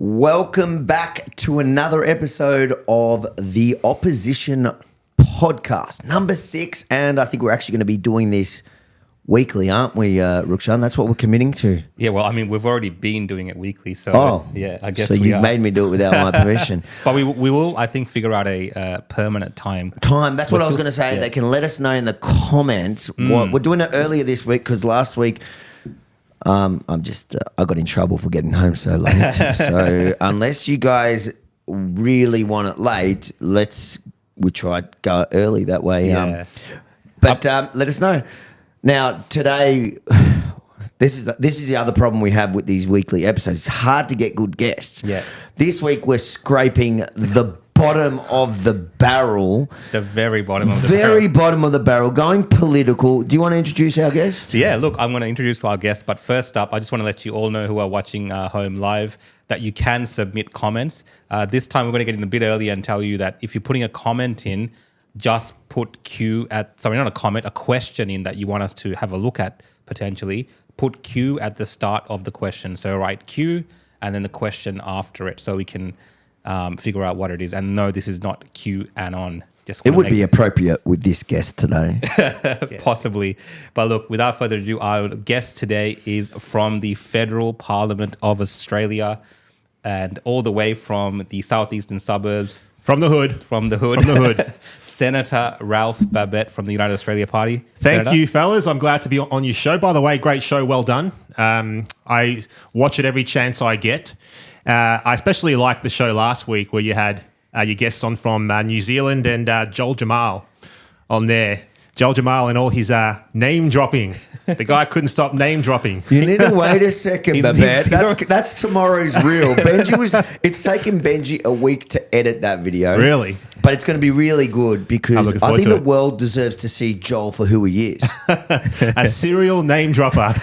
Welcome back to another episode of the Opposition Podcast, number 6. And I think we're actually going to be doing this weekly, aren't we, Rukshan? That's what we're committing to. Yeah, well, I mean, we've already been doing it weekly. So, yeah, I guess so you've made me do it without my permission. But we will, I think, figure out a permanent time. That's what I was going to say. Yeah. They can let us know in the comments. We're doing it earlier this week because last week I got in trouble for getting home so late. So unless you guys really want it late, we try to go early that way. Yeah. But let us know. Now, today, this is the other problem we have with these weekly episodes. It's hard to get good guests. Yeah. This week, we're scraping the bottom of the barrel. The very bottom of the barrel. Very bottom of the barrel, going political. Do you want to introduce our guest? Yeah, look, I'm going to introduce our guest. But first up, I just want to let you all know who are watching home live that you can submit comments. This time, we're going to get in a bit earlier and tell you that if you're putting a comment in, just put a question in that you want us to have a look at potentially. Put Q at the start of the question. So write Q and then the question after it so we can figure out what it is. And no, this is not QAnon. It would be appropriate with this guest today. Possibly. But look, without further ado, our guest today is from the Federal Parliament of Australia and all the way from the southeastern suburbs. From the hood. Senator Ralph Babet from the United Australia Party. Thank you, fellas. I'm glad to be on your show. By the way, great show. Well done. I watch it every chance I get. I especially liked the show last week where you had your guests on from New Zealand and Joel Jamal on there. Joel Jamal and all his name dropping. The guy couldn't stop name dropping. You need to wait a second, Babet. That's tomorrow's reel. It's taken Benji a week to edit that video. Really? But it's going to be really good because I think the world deserves to see Joel for who he is. A serial name dropper.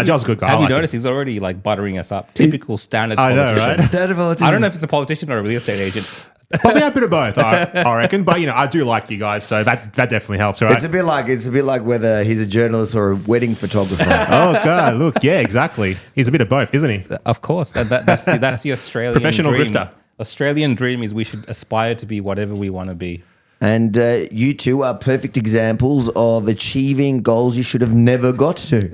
Joel's a good guy. Have you noticed he's already like buttering us up? Typical standard politician. I know, right? Standard politician. I don't know if it's a politician or a real estate agent. Probably a bit of both, I reckon. But I do like you guys, so that definitely helps, right? It's a bit like whether he's a journalist or a wedding photographer. Oh God, look, yeah, exactly. He's a bit of both, isn't he? Of course, that's the Australian professional dream. grifter. Australian dream is we should aspire to be whatever we want to be. And you two are perfect examples of achieving goals you should have never got to.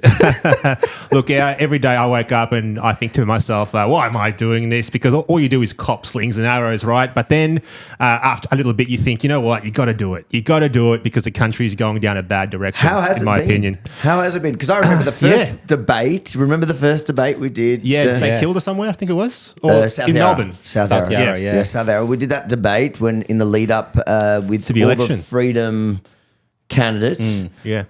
Look, every day I wake up and I think to myself, why am I doing this? Because all you do is cop slings and arrows, right? But then after a little bit, you think, you know what? You got to do it. You got to do it because the country is going down a bad direction, in my opinion. How has it been? Because I remember the first debate. Remember the first debate we did? Yeah, St Kilda somewhere, I think it was. Or South in Yarra. Melbourne. South Yarra. Yeah, South Yarra. We did that debate when in the lead up with to the all election. The Freedom candidates. Yeah.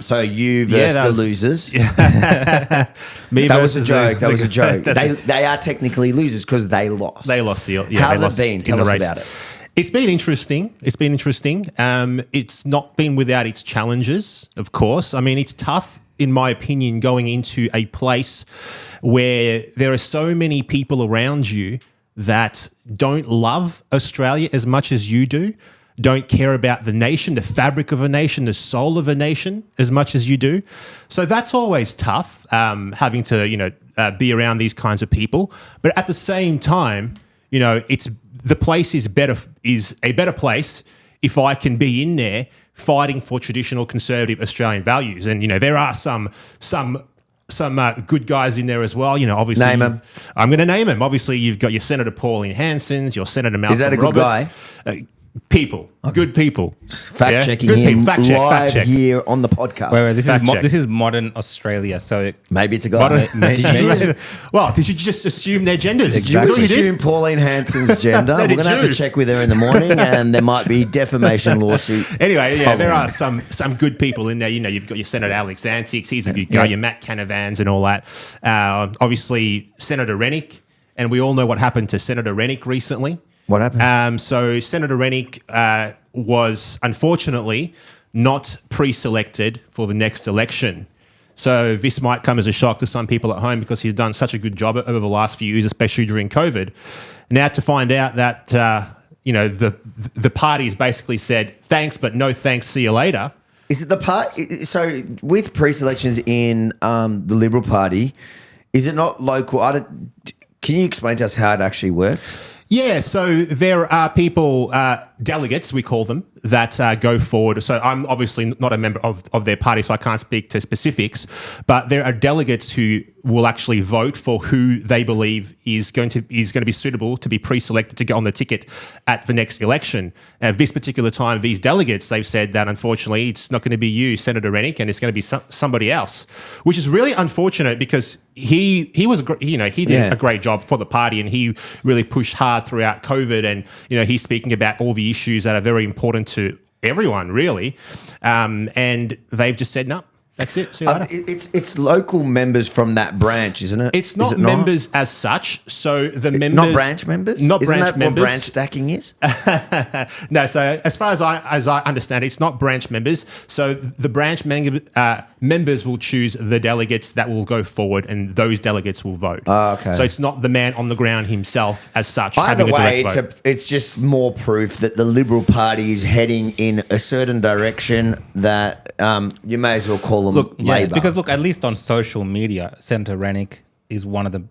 So you versus the losers. Yeah. Me that was a joke. That was a joke. They are technically losers because they lost. They lost. How's it been? Tell us about it. It's been interesting. It's not been without its challenges, of course. I mean, it's tough, in my opinion, going into a place where there are so many people around you that don't love Australia as much as you do, don't care about the nation, the fabric of a nation, the soul of a nation as much as you do. So that's always tough, having to, be around these kinds of people. But at the same time, the place is a better place if I can be in there fighting for traditional conservative Australian values. And, there are some good guys in there as well. Obviously. Name them. I'm going to name them. Obviously, you've got your Senator Pauline Hanson's, your Senator Malcolm Is that a good Roberts. guy? People. Okay. Good people. Fact checking good him fact check. here on the podcast. Wait, this is modern Australia. So maybe it's a guy. Did you just assume their genders? Exactly. You assume Pauline Hanson's gender. We're going to have to check with her in the morning, and there might be defamation lawsuit. Anyway, there are some good people in there. You've got your Senator Alex Antics. He's a good guy. Your Matt Canavans and all that. Obviously, Senator Rennick, and we all know what happened to Senator Rennick recently. What happened? So Senator Rennick was unfortunately not pre-selected for the next election. So this might come as a shock to some people at home because he's done such a good job over the last few years, especially during COVID. Now to find out that the party's basically said thanks, but no thanks, see you later. Is it the part? So with pre-selections in the Liberal Party, is it not local? Can you explain to us how it actually works? Yeah, so there are people, delegates, we call them, that go forward. So I'm obviously not a member of their party, so I can't speak to specifics, but there are delegates who will actually vote for who they believe is going to be suitable to be pre-selected to get on the ticket at the next election. At this particular time, these delegates, they've said that unfortunately it's not going to be you, Senator Rennick, and it's going to be somebody else, which is really unfortunate because he did a great job for the party and he really pushed hard throughout COVID, and he's speaking about all the issues that are very important to everyone, really, and they've just said no. That's it. See you later. It's local members from that branch, isn't it? It's not members as such. So the members, not branch members. Not isn't branch that members. What branch stacking is? No. So as far as I understand, it's not branch members. So the branch members will choose the delegates that will go forward, and those delegates will vote. Oh, okay. So it's not the man on the ground himself as such. Either having way, a direct vote. it's just more proof that the Liberal Party is heading in a certain direction that you may as well call them Labor. Because at least on social media, Senator Rennick is one of their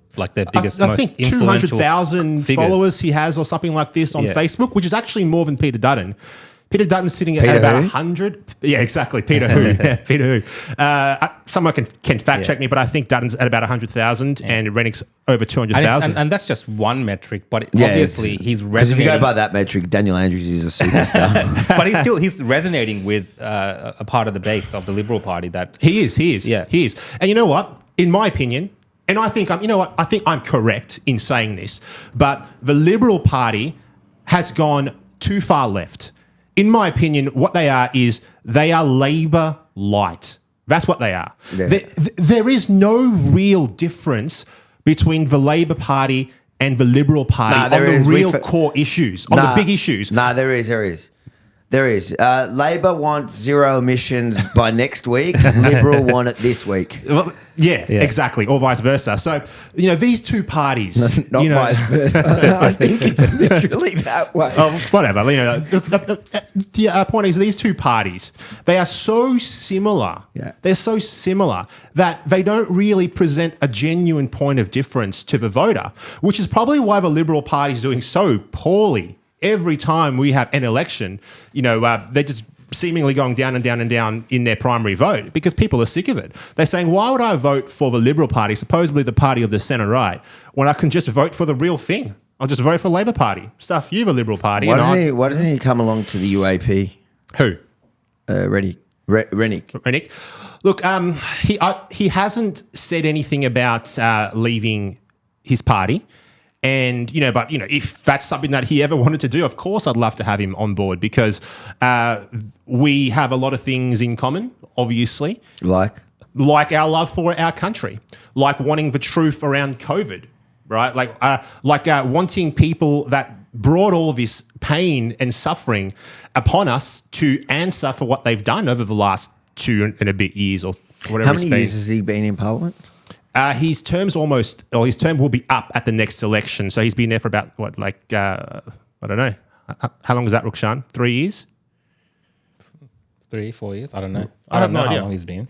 biggest, I think most influential 200,000 followers he has or something like this on Facebook, which is actually more than Peter Dutton. Peter Dutton's sitting at about 100. Yeah, exactly. Peter who? Peter who? Someone can fact check me, but I think Dutton's at about 100,000 and Rennick's over 200,000. And that's just one metric, but obviously he's resonating. Because if you go by that metric, Daniel Andrews is a superstar. But he's resonating with a part of the base of the Liberal Party that he is. Yeah. He is. And you know what? In my opinion, and I think I think I'm correct in saying this, but the Liberal Party has gone too far left. In my opinion, what they are is they are Labor light. That's what they are. Yeah. There is no real difference between the Labor Party and the Liberal Party on the real core issues, on the big issues. There is. Labor wants zero emissions by next week. Liberal want it this week. Well, yeah, exactly, or vice versa. So, these two parties... Not vice versa. I think it's literally that way. Whatever. The point is, these two parties, they are so similar. Yeah. They're so similar that they don't really present a genuine point of difference to the voter, which is probably why the Liberal Party is doing so poorly. Every time we have an election, they're just seemingly going down and down and down in their primary vote because people are sick of it. They're saying, why would I vote for the Liberal Party, supposedly the party of the centre right, when I can just vote for the real thing? I'll just vote for Labor Party. Stuff you, the Liberal Party. Why doesn't he come along to the UAP? Who? Rennick. Look, he hasn't said anything about leaving his party. And, if that's something that he ever wanted to do, of course, I'd love to have him on board because we have a lot of things in common, obviously. Like our love for our country, like wanting the truth around COVID, right? Like wanting people that brought all this pain and suffering upon us to answer for what they've done over the last 2 and a bit years or whatever. How many years has he been in Parliament? His term will be up at the next election. So he's been there for about, I don't know. How long is that, Rukshan? 3 years? 3, 4 years? I don't know. I have no idea how long he's been.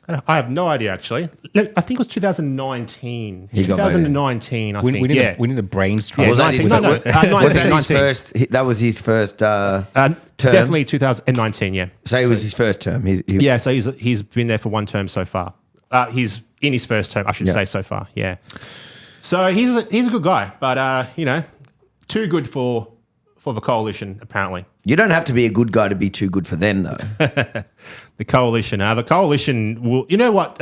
I have no idea, actually. I think it was 2019. He got 2019, I think. We need a brainstorm. Was that his first term? Definitely 2019, yeah. So it was his first term. So he's been there for one term so far. He's in his first term, I should say, so far. Yeah. So he's a good guy, but too good for the coalition, apparently. You don't have to be a good guy to be too good for them, though. The coalition will. You know what?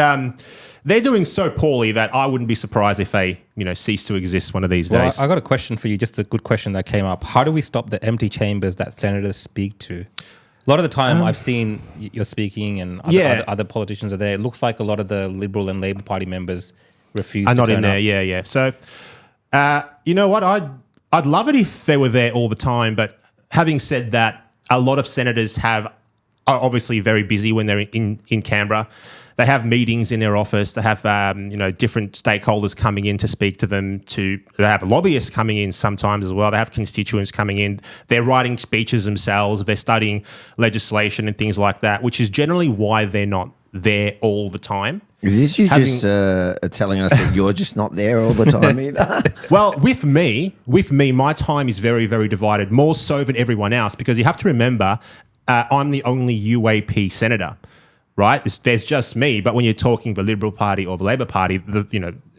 They're doing so poorly that I wouldn't be surprised if they, cease to exist one of these days. I got a question for you. Just a good question that came up. How do we stop the empty chambers that senators speak to? A lot of the time I've seen you're speaking and other politicians are there. It looks like a lot of the Liberal and Labor Party members refuse to turn up. Are not in there, yeah. So, you know what? I'd love it if they were there all the time. But having said that, a lot of senators are obviously very busy when they're in Canberra. They have meetings in their office. They have different stakeholders coming in to speak to them. They have lobbyists coming in sometimes as well. They have constituents coming in. They're writing speeches themselves. They're studying legislation and things like that, which is generally why they're not there all the time. Is this you just telling us that you're just not there all the time either? Well, with me, my time is very, very divided, more so than everyone else, because you have to remember, I'm the only UAP senator, right? There's just me. But when you're talking the Liberal Party or the Labor Party,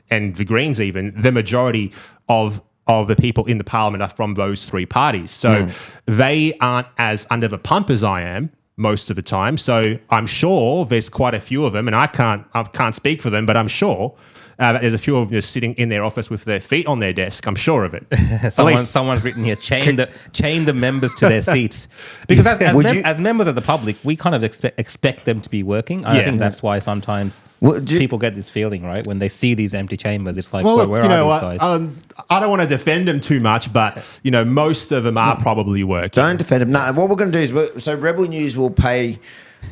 and the Greens even, the majority of the people in the parliament are from those three parties. So they aren't as under the pump as I am most of the time. So I'm sure there's quite a few of them, and I can't speak for them, but I'm sure that there's a few of them just sitting in their office with their feet on their desk. I'm sure of it. Someone's written here, chain the members to their seats. Because as members of the public, we kind of expect them to be working. I think that's why sometimes people get this feeling, right? When they see these empty chambers, it's like, where are these guys? I don't want to defend them too much, but most of them are probably working. Don't defend them. No, what we're going to do is, so Rebel News will pay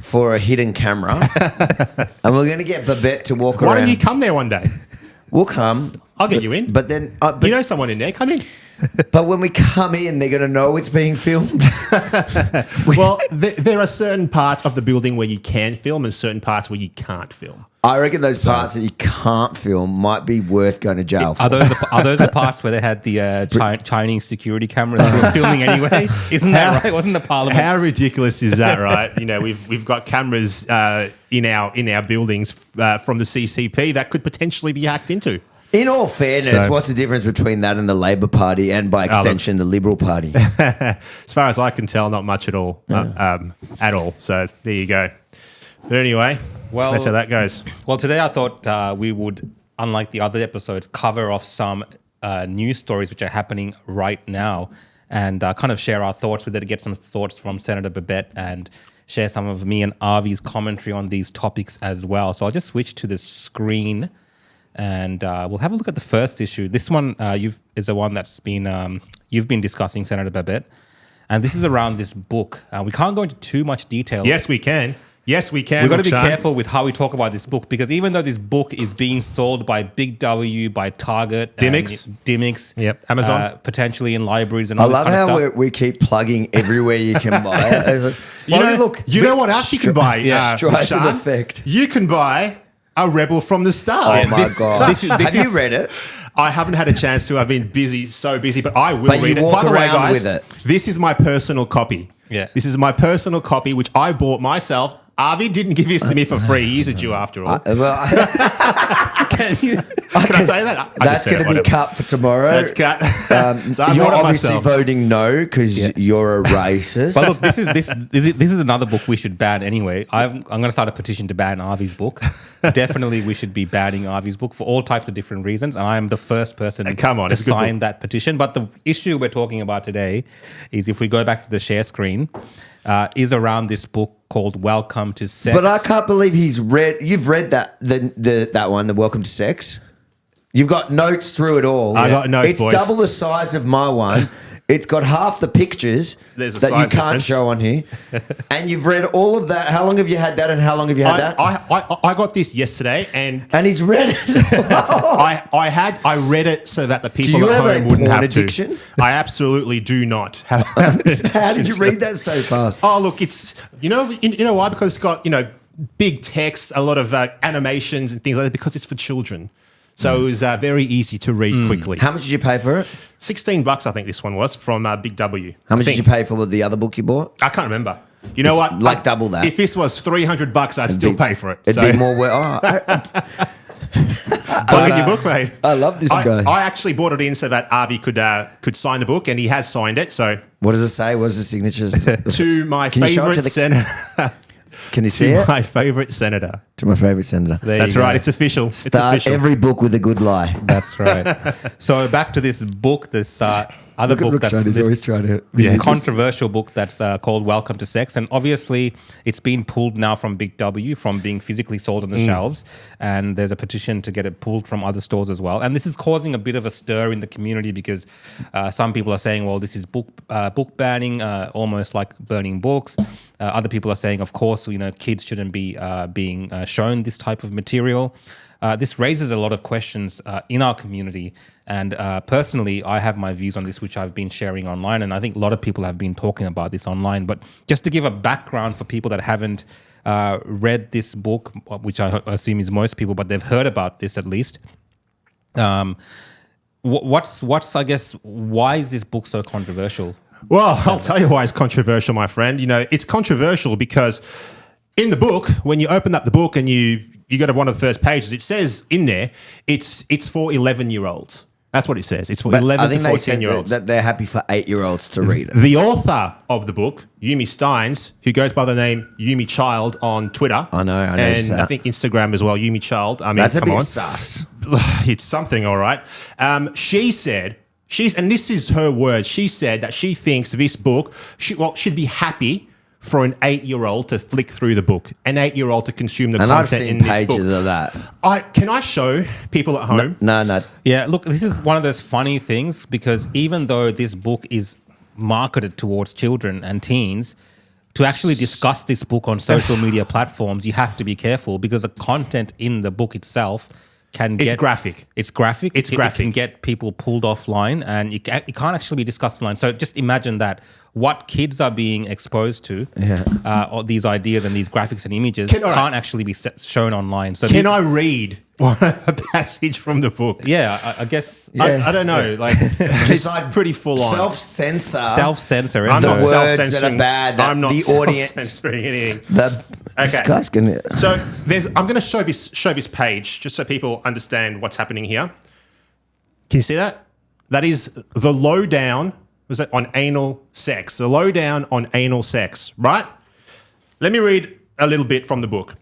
for a hidden camera, and we're going to get Babet to walk around. Why don't you come there one day? We'll come. I'll get you in. But then, you know someone in there. Come in. But when we come in, they're going to know it's being filmed. Well, there are certain parts of the building where you can film and certain parts where you can't film. I reckon those parts that you can't film might be worth going to jail for. Are those the parts where they had the Chinese security cameras filming anyway? Isn't that right? Wasn't the Parliament? How ridiculous is that, right? We've got cameras in our buildings from the CCP that could potentially be hacked into. In all fairness, what's the difference between that and the Labor Party and, by extension, the Liberal Party? As far as I can tell, not much at all. At all. So there you go. But anyway, that's how that goes. Well, today I thought we would, unlike the other episodes, cover off some news stories which are happening right now and kind of share our thoughts with it, to get some thoughts from Senator Babet and share some of me and Avi's commentary on these topics as well. So I'll just switch to the screen. And we'll have a look at the first issue. This one is the one that's been you've been discussing, Senator Babet, and this is around this book. We can't go into too much detail. Yes, we can. We've got to be careful with how we talk about this book, because even though this book is being sold by Big W, by Target, Dimmicks, yep, Amazon, potentially in libraries and all I this love kind of how stuff. we keep plugging everywhere you can buy it. You know what else you can buy? Strikes in effect. You can buy A Rebel from the Start. Oh my God. Have you read it? I haven't had a chance to. I've been so busy, but I will read it. Walk By the way, around guys, with it. This is my personal copy. Yeah. This is my personal copy, which I bought myself. Avi didn't give this to me for free. He's a Jew after all. Can I say that? That's going to be cut for tomorrow. That's cut. So you're obviously voting no because you're a racist. But look, this is another book we should ban anyway. I'm going to start a petition to ban Avi's book. Definitely, we should be banning Avi's book for all types of different reasons, and I am the first person to sign that petition. But the issue we're talking about today is, if we go back to the share screen, is around this book called Welcome to Sex. But I can't believe you've read that one, the Welcome to Sex. You've got notes through it all. I got notes, It's boys. double the size of my one. It's got half the pictures that you can't difference. show on here. And you've read all of that. How long have you had that, and how long have you had that? I got this yesterday, and he's read it. I read it so that the people at home wouldn't have addiction? to. I absolutely do not. How did you read that so fast? Oh, look, it's you know why? Because it's got big text, a lot of animations and things like that. Because it's for children. So it was very easy to read quickly. How much did you pay for it? $16, I think this one was, from Big W. How much did you pay for the other book you bought? I can't remember. You know what? Like double that. If this was $300, I'd still pay for it. It'd be more worth. I'll get your book, mate. I love this guy. I actually bought it in so that Avi could sign the book, and he has signed it. So what does it say? What is the signatures? To my favourite senator. Can you see it? My favourite senator. To my favourite senator. That's right. It's official. Start every book with a good lie. That's right. So back to this book, this other book that's this controversial book that's called Welcome to Sex. And obviously it's been pulled now from Big W, from being physically sold on the shelves. And there's a petition to get it pulled from other stores as well. And this is causing a bit of a stir in the community, because some people are saying, well, this is book banning, almost like burning books. Other people are saying, of course, kids shouldn't be being shown this type of material. this raises a lot of questions in our community. And personally, I have my views on this, which I've been sharing online. And I think a lot of people have been talking about this online. But just to give a background for people that haven't read this book, which I assume is most people, but they've heard about this at least. What's I guess, why is this book so controversial? Well, I'll tell you why it's controversial, my friend. It's controversial because in the book, when you open up the book and you go to one of the first pages, it says in there, it's for 11-year-olds. That's what it says. It's for 11 to 14-year-olds. That they're happy for 8-year-olds to read it. The author of the book, Yumi Steins, who goes by the name Yumi Child on Twitter. I know. And I think Instagram as well, Yumi Child. I mean, that's a come bit on. sus. It's something, all right. She said, and this is her words, she said that she thinks this book should be happy for an 8-year-old to flick through the book, an 8-year-old to consume the content in this book. And I've seen pages of that. Can I show people at home? No. Yeah, look, this is one of those funny things because even though this book is marketed towards children and teens, to actually discuss this book on social media platforms, you have to be careful because the content in the book itself it's graphic. It's graphic. It can get people pulled offline and it can't actually be discussed online. So just imagine that what kids are being exposed to, or these ideas and these graphics and images can't actually be shown online. So can I read a passage from the book? Yeah, I guess. Yeah. I don't know. Like it's like pretty full on. Self-censor. I'm not the words that are bad. I'm not the audience censoring anything. Okay. Guy's gonna... So I'm going to show this page just so people understand what's happening here. Can you see that? That is the lowdown. Was it on anal sex? The lowdown on anal sex, right? Let me read a little bit from the book.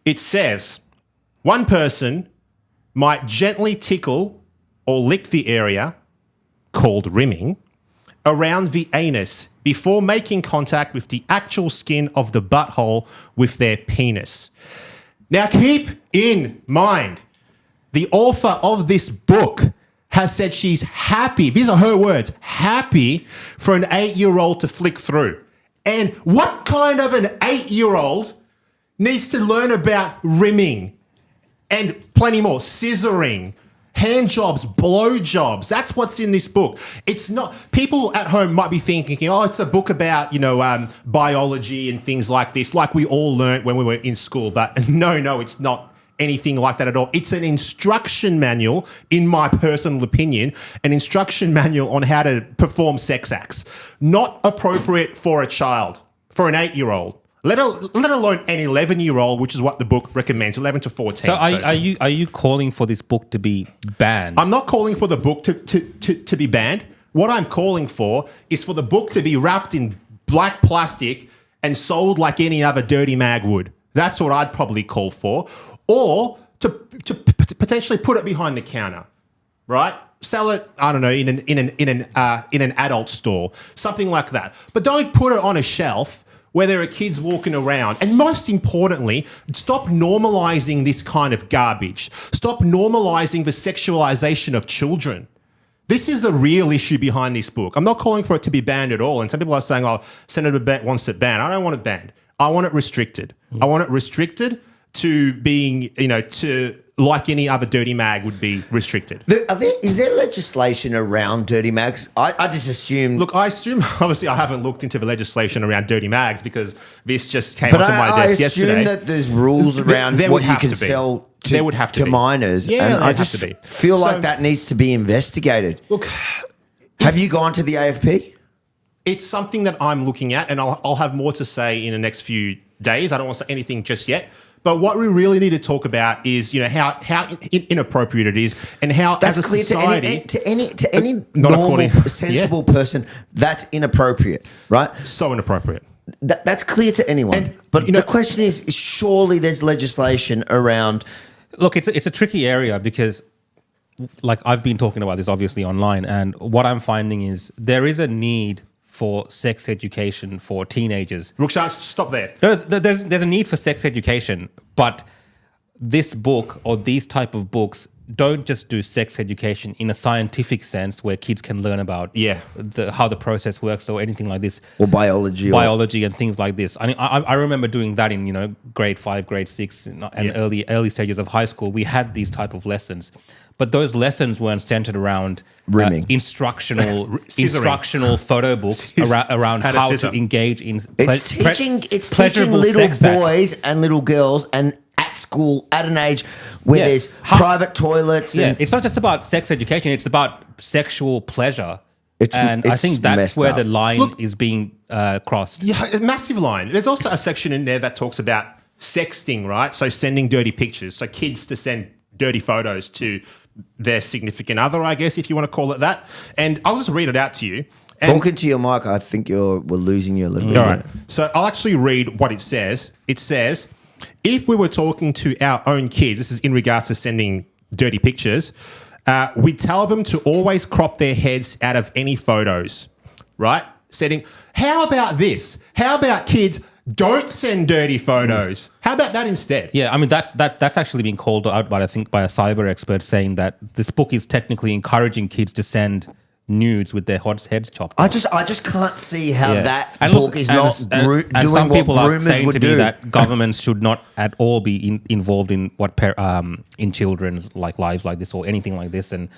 It says, one person might gently tickle or lick the area, called rimming, around the anus before making contact with the actual skin of the butthole with their penis. Now keep in mind, the author of this book has said she's happy, these are her words, happy for an 8-year-old to flick through. And what kind of an 8-year-old needs to learn about rimming and plenty more, scissoring, hand jobs, blow jobs? That's what's in this book. It's not, people at home might be thinking, oh, it's a book about, biology and things like this, like we all learnt when we were in school. But no, it's not anything like that at all. It's an instruction manual, in my personal opinion, an instruction manual on how to perform sex acts. Not appropriate for a child, for an 8-year-old. Let alone an 11-year-old, which is what the book recommends, 11 to 14. So are you calling for this book to be banned? I'm not calling for the book to be banned. What I'm calling for is for the book to be wrapped in black plastic and sold like any other dirty mag would. That's what I'd probably call for. Or to potentially put it behind the counter, right? Sell it, I don't know, in an adult store, something like that. But don't put it on a shelf where there are kids walking around. And most importantly, stop normalizing this kind of garbage. Stop normalizing the sexualization of children. This is a real issue behind this book. I'm not calling for it to be banned at all. And some people are saying, oh, Senator Babet wants it banned. I don't want it banned. I want it restricted. I want it restricted to being, to like any other dirty mag would be restricted. Is there legislation around dirty mags? I just assume... Look, obviously I haven't looked into the legislation around dirty mags because this just came onto my desk yesterday. I assume that there's rules around what you can sell to minors. Yeah, and I just feel like that needs to be investigated. Look, have you gone to the AFP? It's something that I'm looking at, and I'll have more to say in the next few days. I don't want to say anything just yet. But what we really need to talk about is, how inappropriate it is, and how that's as a clear society, to any normal, sensible person, that's inappropriate, right? So inappropriate. That's clear to anyone. But the question is, surely there's legislation around. Look, it's a tricky area because, like, I've been talking about this obviously online, and what I'm finding is there is a need for sex education for teenagers. Rukshan, stop there. No, there's a need for sex education, but this book or these type of books don't just do sex education in a scientific sense where kids can learn about how the process works or anything like this. Or biology. And things like this. I remember doing that in, grade 5, grade 6 and early stages of high school. We had these type of lessons. But those lessons weren't centered around instructional photo books around how to engage in It's teaching little boys and little girls and at school at an age where there's private toilets. Yeah, it's not just about sex education. It's about sexual pleasure. I think that's where the line is being crossed. Yeah, a massive line. There's also a section in there that talks about sexting, right? So sending dirty pictures. So kids to send dirty photos to their significant other, I guess, if you want to call it that. And I'll just read it out to you. Talking to your mic, I think we're losing you a little bit. All right. So I'll actually read what it says. It says, if we were talking to our own kids, this is in regards to sending dirty pictures, we tell them to always crop their heads out of any photos, right? How about this? How about kids don't send dirty photos? How about that instead? Yeah, I mean that's actually been called out by a cyber expert saying that this book is technically encouraging kids to send nudes with their heads chopped off. I just can't see how that book is not doing some people what are groomers saying would to do. me that governments should not at all be involved in what in children's lives like this or anything like this. And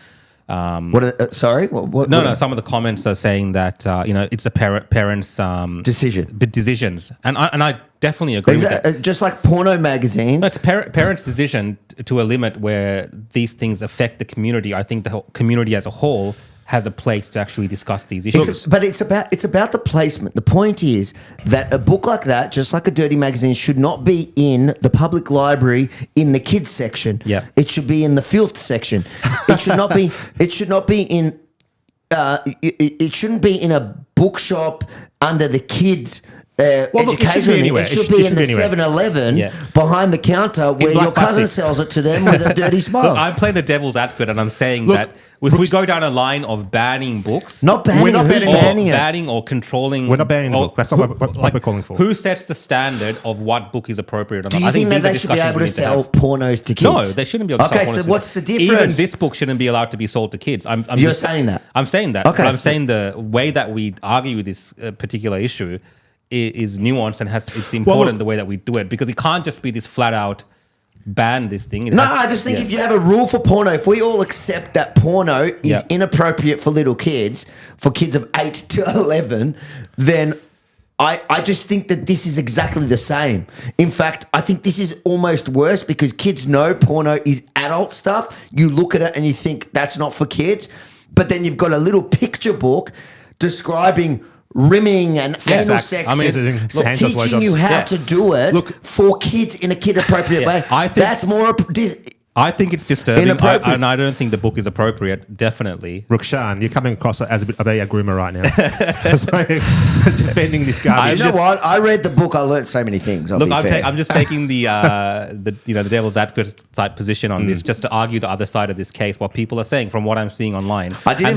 sorry? No. Some of the comments are saying that it's a parents' decisions, and I definitely agree with that. Just like porno magazines. It's a parents' decision to a limit where these things affect the community. I think the whole community as a whole has a place to actually discuss these issues. But it's about the placement. The point is that a book like that, just like a dirty magazine, should not be in the public library in the kids section. Yeah. It should be in the filth section. It should not be. It should not be in. It shouldn't be in a bookshop under the kids. Education. It should be in the 7-Eleven behind the counter where your cousin sells it to them with a dirty smile. Look, I'm playing the devil's advocate and I'm saying that if we go down a line of banning books, we're not banning or controlling. We're not banning the book. That's not what we're calling for. Who sets the standard of what book is appropriate or not? Do you think that they should be able to sell pornos to kids? No, they shouldn't be able to sell pornos. Okay, so what's the difference? Even this book shouldn't be allowed to be sold to kids. You're saying that? I'm saying that. Okay, but I'm saying the way that we argue with this particular issue is nuanced and it's important the way that we do it, because it can't just be this flat out ban this thing. I just think if you have a rule for porno, if we all accept that porno is inappropriate for little kids, for kids of 8 to 11, then I just think that this is exactly the same. In fact, I think this is almost worse because kids know porno is adult stuff. You look at it and you think that's not for kids, but then you've got a little picture book describing rimming and anal sex, teaching you how to do it for kids in a kid-appropriate way. I think that's more... I think it's disturbing, and I don't think the book is appropriate, definitely. Rukshan, you're coming across as a bit of a groomer right now. Defending this guy. You know what? I read the book. I learned so many things. I'm just taking the devil's advocate type position on this, just to argue the other side of this case, what people are saying from what I'm seeing online. I did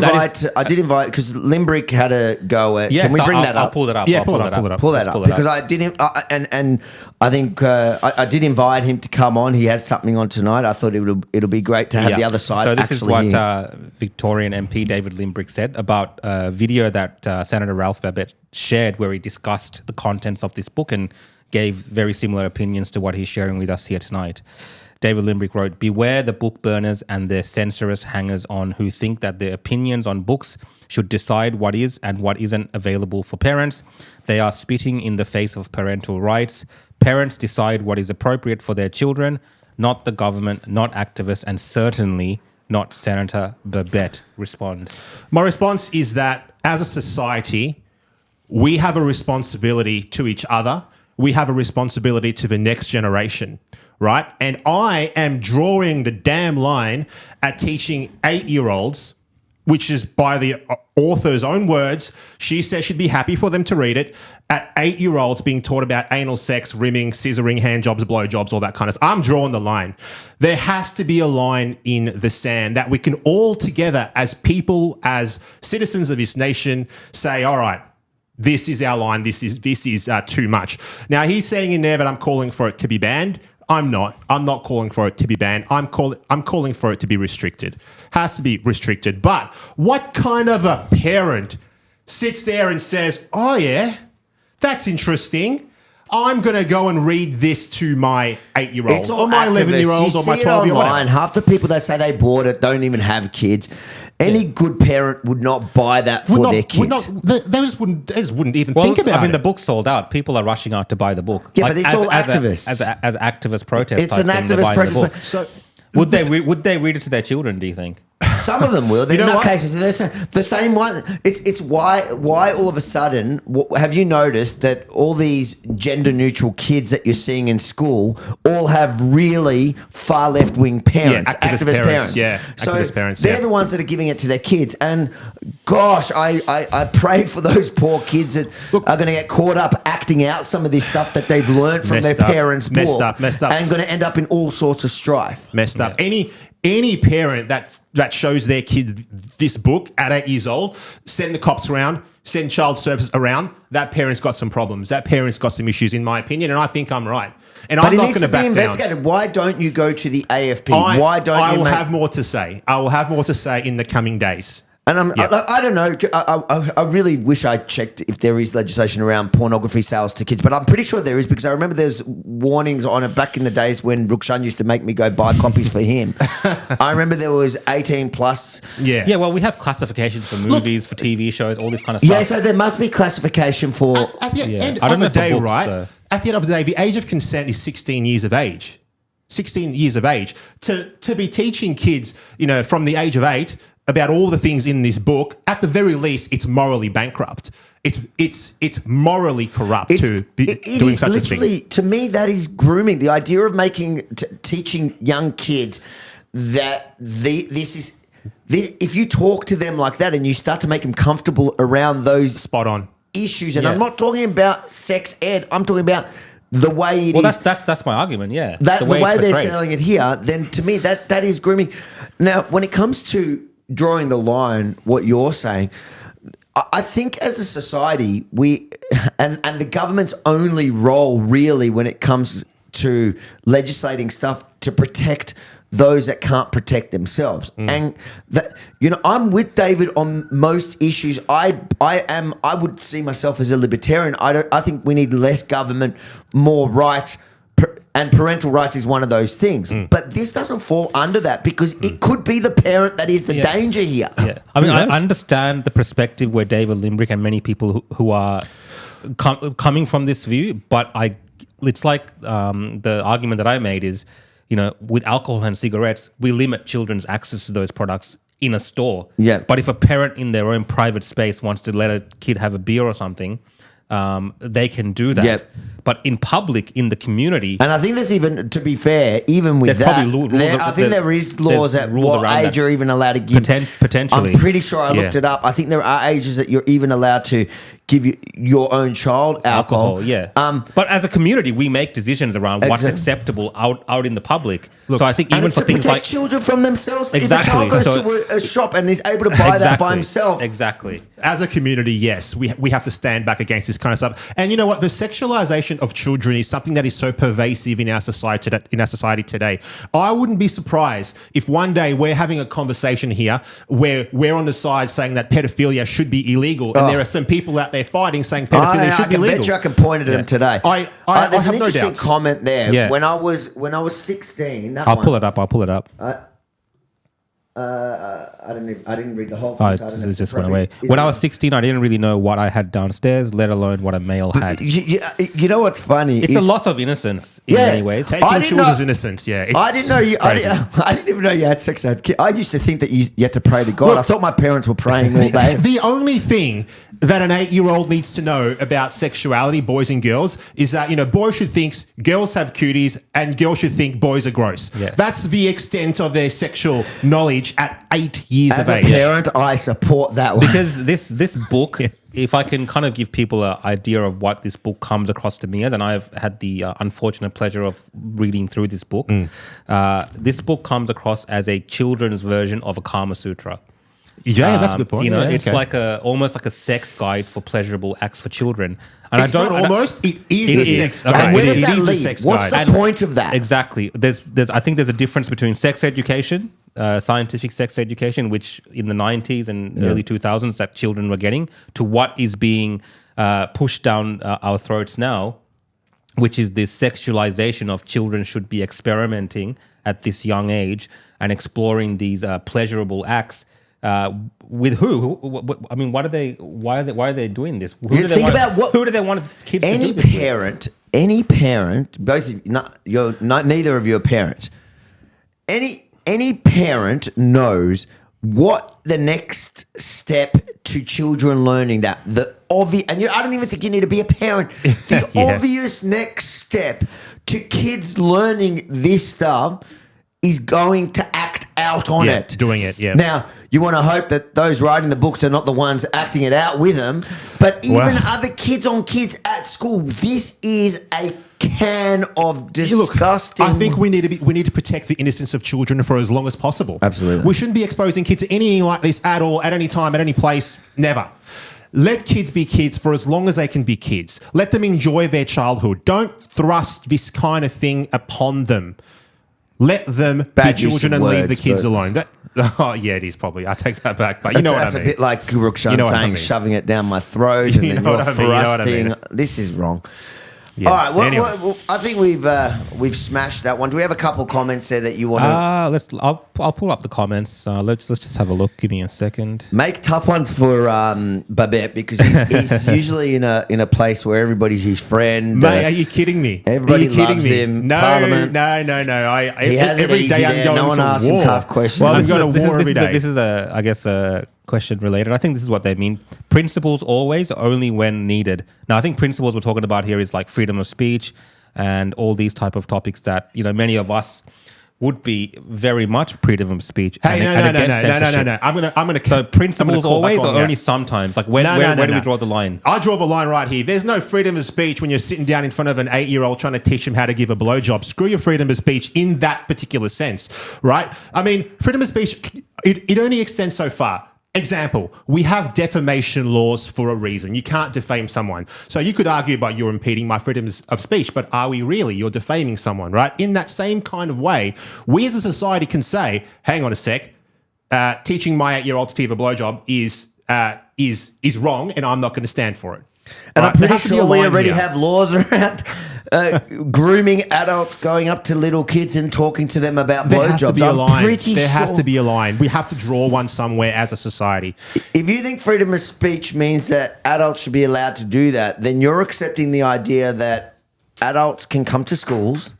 invite because Limbrick had a go at. Can we bring that up? I'll pull that up. Yeah, pull it up because I didn't. And I think I did invite him to come on. He has something on tonight. I thought it'll be great to have the other side. So this is what Victorian MP David Limbrick said about a video that Senator Ralph Babet shared, where he discussed the contents of this book and gave very similar opinions to what he's sharing with us here tonight. David Limbrick wrote, "Beware the book burners and their censorious hangers-on who think that their opinions on books should decide what is and what isn't available for parents. They are spitting in the face of parental rights. Parents decide what is appropriate for their children, not the government, not activists, and certainly not Senator Babet." Respond. My response is that as a society, we have a responsibility to each other. We have a responsibility to the next generation, right? And I am drawing the damn line at teaching 8-year-olds, which is by the author's own words. She says she'd be happy for them to read it. At 8-year-olds being taught about anal sex, rimming, scissoring, hand jobs, blow jobs, all that kind of stuff. I'm drawing the line. There has to be a line in the sand that we can all together as people, as citizens of this nation, say, all right, this is our line. This is too much. Now, he's saying in there that I'm calling for it to be banned. I'm not. I'm not calling for it to be banned. I'm calling for it to be restricted. Has to be restricted. But what kind of a parent sits there and says, "Oh yeah, that's interesting. I'm going to go and read this to my 8-year-old or my 11-year-old or my 12-year-old." Half the people that say they bought it don't even have kids. Any good parent would not buy that for their kids. They just wouldn't even think about it. I mean, the book's sold out. People are rushing out to buy the book. Yeah, but it's all activists. As activist protest. It's an activist protest. So would they read it to their children, do you think? Some of them will. In no cases, they're the same one. It's why all of a sudden have you noticed that all these gender neutral kids that you're seeing in school all have really far left wing parents, activist parents. Yeah, so activist parents. They're the ones that are giving it to their kids. And gosh, I pray for those poor kids that are going to get caught up acting out some of this stuff that they've learned from their parents' book, messed up, and going to end up in all sorts of strife. Messed up. Any parent that shows their kid this book at 8 years old, send the cops around, send child services around. That parent's got some problems. That parent's got some issues, in my opinion, and I think I'm right. And I'm not going to back down. Investigated. Why don't you go to the AFP? Why don't you? I will have more to say. I will have more to say in the coming days. And I don't know. I really wish I checked if there is legislation around pornography sales to kids, but I'm pretty sure there is because I remember there's warnings on it back in the days when Rukshan used to make me go buy copies for him. I remember there was 18 plus. Yeah. Yeah, well, we have classifications for movies, for TV shows, all this kind of stuff. Yeah, so there must be classification for... At the end of the day, right? At the end of the day, the age of consent is 16 years of age. 16 years of age. To be teaching kids, from the age of 8... about all the things in this book, at the very least, it's morally bankrupt. It's morally corrupt doing such a thing. To me, that is grooming. The idea of teaching young kids that if you talk to them like that and you start to make them comfortable around those spot on issues, and I'm not talking about sex ed, I'm talking about the way it is. Well, that's my argument, yeah. The way they're selling it here, then to me, that is grooming. Now, when it comes to drawing the line, what you're saying, I think as a society, and the government's only role really when it comes to legislating stuff to protect those that can't protect themselves. And that, I'm with David on most issues. I would see myself as a libertarian. I think we need less government, more right. And parental rights is one of those things. But this doesn't fall under that because it could be the parent that is the danger here. Yeah. I mean, I understand the perspective where David Limbrick and many people who are coming from this view, but it's like the argument that I made is, with alcohol and cigarettes, we limit children's access to those products in a store. Yeah. But if a parent in their own private space wants to let a kid have a beer or something, they can do that. Yep. But in public, in the community... And I think there's even, to be fair, even with that, I think there is laws at what age you're even allowed to give. Potentially. I'm pretty sure I looked it up. I think there are ages that you're even allowed to give your own child alcohol. Yeah. But as a community, we make decisions around what's acceptable out in the public. Look, so I think even for things like... children from themselves. Exactly. If a child goes to a shop and is able to buy that by himself. Exactly. As a community, yes, we have to stand back against this kind of stuff. And you know what? The sexualization of children is something that is so pervasive in our society today. I wouldn't be surprised if one day we're having a conversation here where we're on the side saying that pedophilia should be illegal, and there are some people out there fighting saying pedophilia should be legal. I bet you I can point at them today. I there's have an no interesting doubts. comment there. Yeah. When I was 16, I'll pull it up. I didn't read the whole thing. It just went away. When I was 16, I didn't really know what I had downstairs, let alone what a male had. You know what's funny? It's a loss of innocence in many ways. Taking children's innocence, I didn't know you. I didn't even know you had sex. I used to think that you had to pray to God. Look, I thought my parents were praying all day. The only thing that an 8-year-old needs to know about sexuality, boys and girls, is that boys should think girls have cuties and girls should think boys are gross. Yeah. That's the extent of their sexual knowledge at 8 years As of age. As a parent, I support that one. Because this book, if I can kind of give people an idea of what this book comes across to me as, and I've had the unfortunate pleasure of reading through this book, this book comes across as a children's version of a Kama Sutra. Yeah, that's a good point. You know, Yeah, it's okay. like almost like a sex guide for pleasurable acts for children. And It's not almost. It is a sex guide. And where does It that is a lead? sex What's guide. the point of that? Exactly. I think there's a difference between sex education, scientific sex education, which in the 90s and early 2000s that children were getting, to what is being pushed down our throats now, which is this sexualization of children should be experimenting at this young age and exploring these pleasurable acts. With who? I mean, what are they? Why are they doing this? Who do they want kids to do this with? Any parent, both of you, neither of you are parents. Any parent knows what the next step to children learning that the obvious, and I don't even think you need to be a parent. The obvious next step to kids learning this stuff is going to act out on it. Doing it, yeah. Now, you want to hope that those writing the books are not the ones acting it out with them, but even other kids on kids at school, this is a can of disgusting. I think we need to protect the innocence of children for as long as possible. Absolutely. We shouldn't be exposing kids to anything like this at all, at any time, at any place, never. Let kids be kids for as long as they can be kids. Let them enjoy their childhood. Don't thrust this kind of thing upon them. Let them be children and leave the kids alone. Yeah, it is probably. I take that back, but you know what I mean. That's a bit like Rukshan saying, shoving it down my throat, and then you're thrusting. This is wrong. Yeah. All right. Well, Anyway. well, I think we've smashed that one. Do we have a couple comments there that you want to I'll pull up the comments. Let's just have a look. Give me a second. make tough ones for Babet, because he's usually in a place where everybody's his friend. Mate, are you kidding me? Everybody are you kidding loves me? him. No, Parliament. no. He has it every easy day I'm there. going No one to asks war. him tough questions. Well, I'm this going to is- war every day. This is I guess a question related. I think this is what they mean. Principles always, only when needed. Now, I think principles we're talking about here is like freedom of speech and all these type of topics that, you know, many of us would be very much freedom of speech. Hey, and against censorship. no. I'm gonna. So principles call back always on or that. only sometimes? Like where do we draw the line? I draw the line right here. There's no freedom of speech when you're sitting down in front of an 8-year-old trying to teach him how to give a blowjob. Screw your freedom of speech in that particular sense, right? I mean, freedom of speech, it only extends so far. Example, we have defamation laws for a reason. You can't defame someone. So you could argue about you're impeding my freedom of speech, but are we really? You're defaming someone, right? In that same kind of way, we as a society can say, hang on a sec, teaching my 8-year-old to give a blowjob is wrong, and I'm not going to stand for it. And Right? I'm There pretty has to be a sure we line already here. have laws around grooming adults, going up to little kids and talking to them about There has to blowjobs. be a I'm line. pretty There sure. has to be a line. We have to draw one somewhere as a society. If you think freedom of speech means that adults should be allowed to do that, then you're accepting the idea that adults can come to schools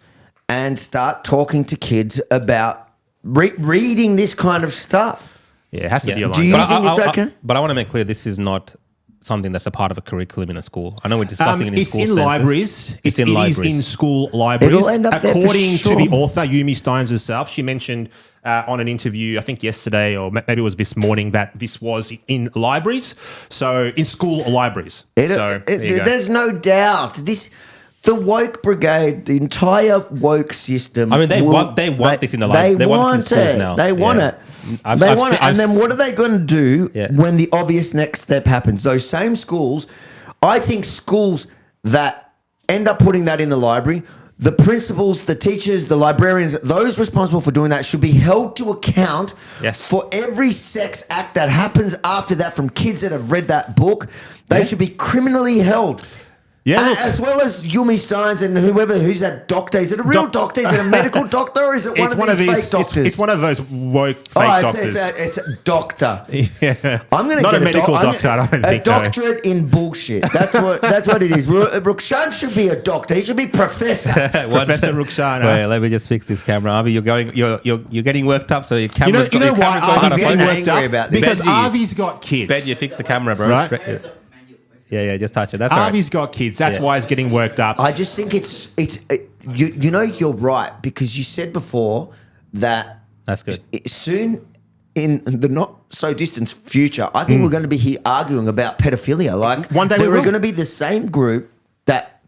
and start talking to kids about reading this kind of stuff. Yeah, it has to be a line. Do you But think it's okay? But I want to make clear this is not something that's a part of a curriculum in a school. I know we're discussing it in it's school in census. libraries. It's It in is libraries. in school libraries. It'll end up there for According sure. to the author, Yumi Steins herself, she mentioned on an interview, I think yesterday or maybe it was this morning, that this was in libraries. So in school libraries. There you go. There's no doubt. The woke brigade, the entire woke system. I mean, they want this in the library. They want this in schools now. They want Yeah. it. They want it. And then what are they going to do when the obvious next step happens? Those same schools, I think schools that end up putting that in the library, the principals, the teachers, the librarians, those responsible for doing that should be held to account for every sex act that happens after that from kids that have read that book. They should be criminally held. Yeah, look. As well as Yumi Steins and who's that doctor. Is it a real doctor? Is it a medical doctor, or is it one of these fake doctors? It's one of those woke fake doctors. It's a doctor. Yeah. I'm going to Not get a medical doctor, I don't think. A doctorate in bullshit. That's what it is. Rukshan should be a doctor. He should be professor. Professor Rukshan. Wait, let me just fix this camera. Avi, you're getting worked up, so your camera's You know why Avi's getting Angry worked up? about this. Because Benji. Avi's got kids. Ben, you fix the camera, bro. Right. Yeah, just touch it. That's all right. Avi's got kids. That's why he's getting worked up. I just think you know, you're right, because you said before that That's good. soon in the not so distant future, I think we're going to be here arguing about pedophilia. Like One day we we're will. going to be the same group that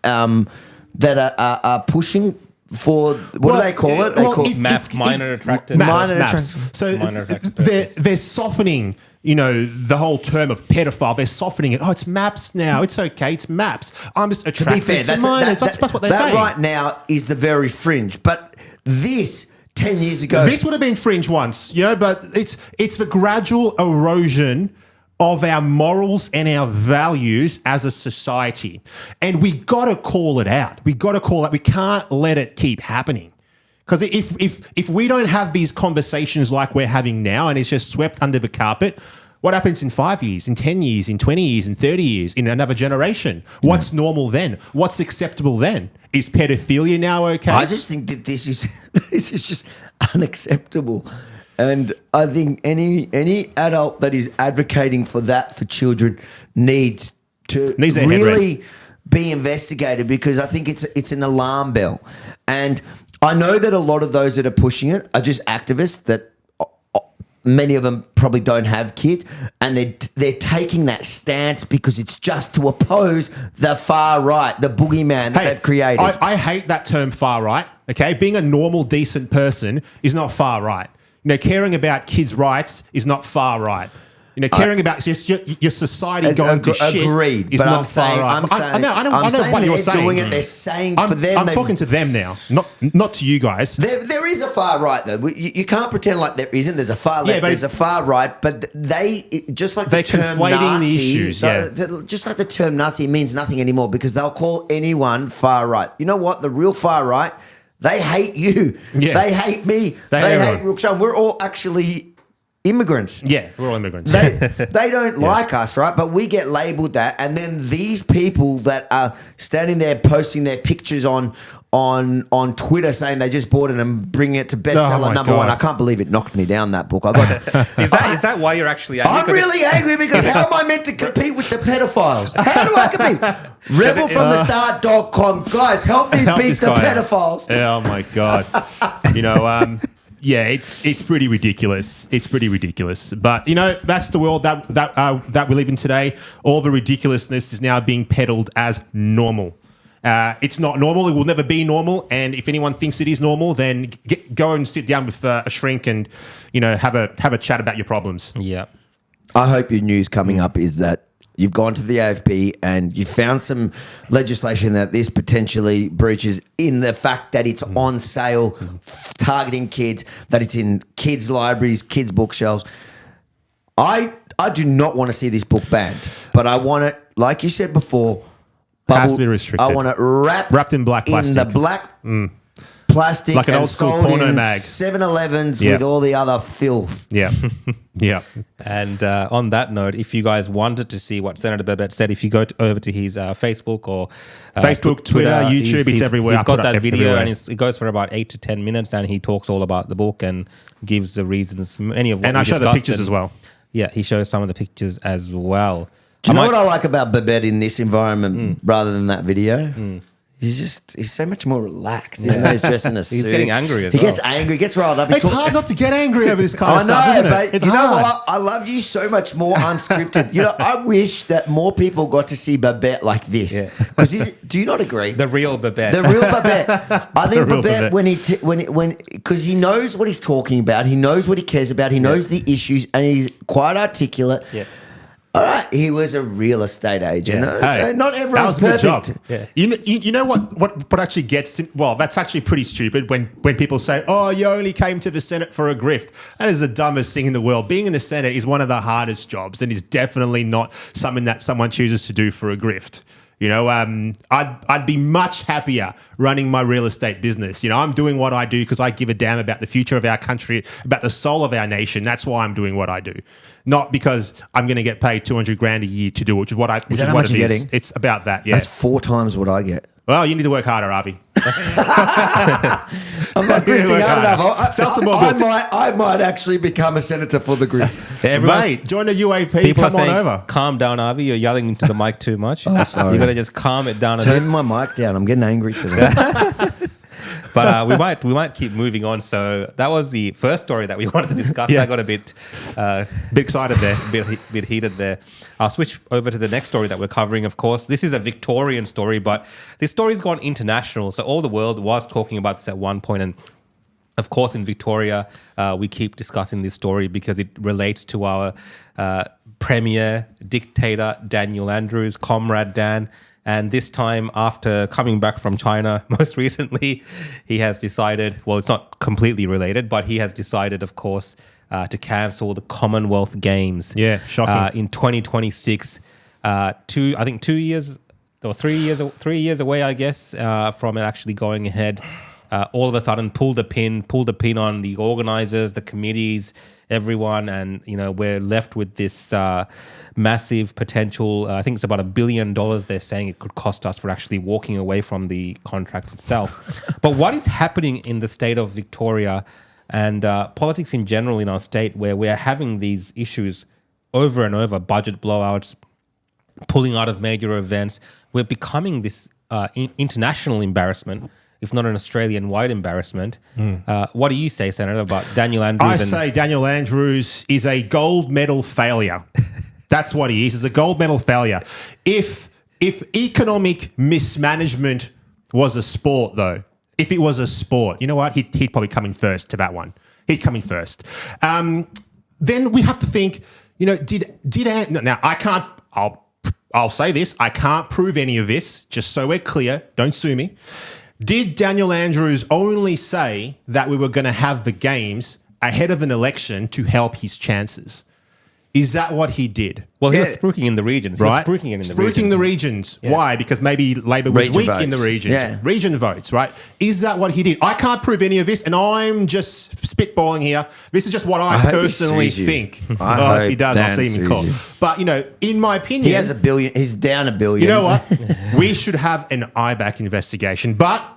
are pushing for what do they call it? They call minor attracted. Maps. So Minor attracted they're softening, the whole term of pedophile. They're softening it. Oh, it's maps now. It's okay. It's maps. I'm just attracted to minors. That's what they're saying. That right now is the very fringe. But this 10 years ago, this would have been fringe once, but it's the gradual erosion of our morals and our values as a society. And we got to call it out. We can't let it keep happening. Because if we don't have these conversations like we're having now and it's just swept under the carpet, what happens in 5 years, in 10 years, in 20 years, in 30 years, in another generation? What's normal then? What's acceptable then? Is pedophilia now okay? I just think that this is just unacceptable. And I think any adult that is advocating for that for children needs to really be investigated, because I think it's an alarm bell. And I know that a lot of those that are pushing it are just activists that many of them probably don't have kids, and they're taking that stance because it's just to oppose the far right, the boogeyman that they've created. I hate that term far right, okay? Being a normal, decent person is not far right. Caring about kids' rights is not far right. Caring about your society going to shit is not far right. I know what you're saying. Doing it. They're saying for them. I'm talking to them now, not to you guys. There is a far right though. You can't pretend like there isn't. There's a far left. There's a far right. But they're conflating Nazi, the issues. Just like the term Nazi means nothing anymore, because they'll call anyone far right. You know what? The real far right, they hate you. Yeah. They hate me. They hate Rukshan. We're all actually immigrants. Yeah, we're all immigrants. They don't like us, right? But we get labelled that. And then these people that are standing there posting their pictures on Twitter saying they just bought it and bringing it to bestseller number one. I can't believe it knocked me down, that book. I got it. Is that why you're actually angry? I'm really angry because how am I meant to compete with the pedophiles? How do I compete? Rebelfromthestart.com. Guys, help me beat the pedophiles. Oh, my God. Yeah, it's pretty ridiculous. It's pretty ridiculous. But, that's the world that we live in today. All the ridiculousness is now being peddled as normal. It's not normal. It will never be normal. And if anyone thinks it is normal, then go and sit down with a shrink and, have a chat about your problems. Yeah. I hope your news coming up is that you've gone to the AFP and you found some legislation that this potentially breaches, in the fact that it's on sale, targeting kids, that it's in kids' libraries, kids' bookshelves. I do not want to see this book banned, but I want it, like you said before, has to be restricted. I want it wrapped in black plastic. In the black plastic, like an old school porno mag. 7-Elevens with all the other filth. Yeah. Yeah. And on that note, if you guys wanted to see what Senator Babet said, if you go over to his Facebook or Facebook, Twitter, YouTube, it's everywhere. He's got that video and it goes for about 8 to 10 minutes, and he talks all about the book and gives the reasons, many of what and I show the pictures as well. Yeah, he shows some of the pictures as well. Do you know what I like about Babet in this environment rather than that video? He's so much more relaxed. Even though he's dressed in a suit. He's getting angry as well. He gets angry, gets riled up. It's hard not to get angry over this kind of stuff, isn't it? But it's you hard. know what? I love you so much more unscripted. I wish that more people got to see Babet like this. Because do you not agree? The real Babet. The real Babet. I think Babet, because he knows what he's talking about, he knows what he cares about, he knows the issues, and he's quite articulate. Yeah. All right, he was a real estate agent. Yeah. So not everyone's perfect. That was a good job. Yeah. You know what actually gets to, well, that's actually pretty stupid when people say, oh, you only came to the Senate for a grift. That is the dumbest thing in the world. Being in the Senate is one of the hardest jobs and is definitely not something that someone chooses to do for a grift. I'd be much happier running my real estate business. I'm doing what I do because I give a damn about the future of our country, about the soul of our nation. That's why I'm doing what I do, not because I'm going to get paid $200,000 a year to do it, which is what it is. Getting? It's about that. Yeah, that's 4 times what I get. Well, you need to work harder, Avi. I'm not grifting hard enough. Sell some more books. I might actually become a senator for the grift. Mate, join the UAP. People come are saying, on over. Calm down, Avi. You're yelling into the mic too much. Sorry. You got to just calm it down a bit. Turn my mic down. I'm getting angry today. But we might keep moving on. So that was the first story that we wanted to discuss. Yeah. I got a bit excited there. bit heated there. I'll switch over to the next story that we're covering. Of course, this is a Victorian story, but this story's gone international. So all the world was talking about this at one point, and of course, in Victoria, we keep discussing this story because it relates to our premier dictator, Daniel Andrews, Comrade Dan. And this time, after coming back from China most recently, he has decided, well, it's not completely related, but he has decided, of course, to cancel the Commonwealth Games. Yeah, shocking. In 2026, 2 years or 3 years away, I guess, from it actually going ahead. All of a sudden pulled the pin on the organizers, the committees, everyone, and we're left with this massive potential. I think it's about $1 billion. They're saying it could cost us for actually walking away from the contract itself. But what is happening in the state of Victoria and politics in general in our state, where we're having these issues over and over, budget blowouts, pulling out of major events, we're becoming this international embarrassment, if not an Australian-wide embarrassment. What do you say, Senator, about Daniel Andrews? I say Daniel Andrews is a gold medal failure. That's what he is. He's a gold medal failure. If economic mismanagement was a sport, though, if it was a sport, you know what? He'd probably come in first to that one. He'd come in first. Then we have to think, now I can't, I'll say this, I can't prove any of this, just so we're clear, don't sue me. Did Daniel Andrews only say that we were going to have the games ahead of an election to help his chances? Is that what he did? Well, he was spruiking in the regions. Right? Spruiking the regions. Yeah. Why? Because maybe Labor was Region weak votes. in the regions. Yeah. Region votes, right? Is that what he did? I can't prove any of this, and I'm just spitballing here. This is just what I hope he personally sues you. think. I If he hope does, I'll Dan see him in sues court. you. But, in my opinion... He has $1 billion. He's down $1 billion. You know what? We should have an IBAC investigation. But,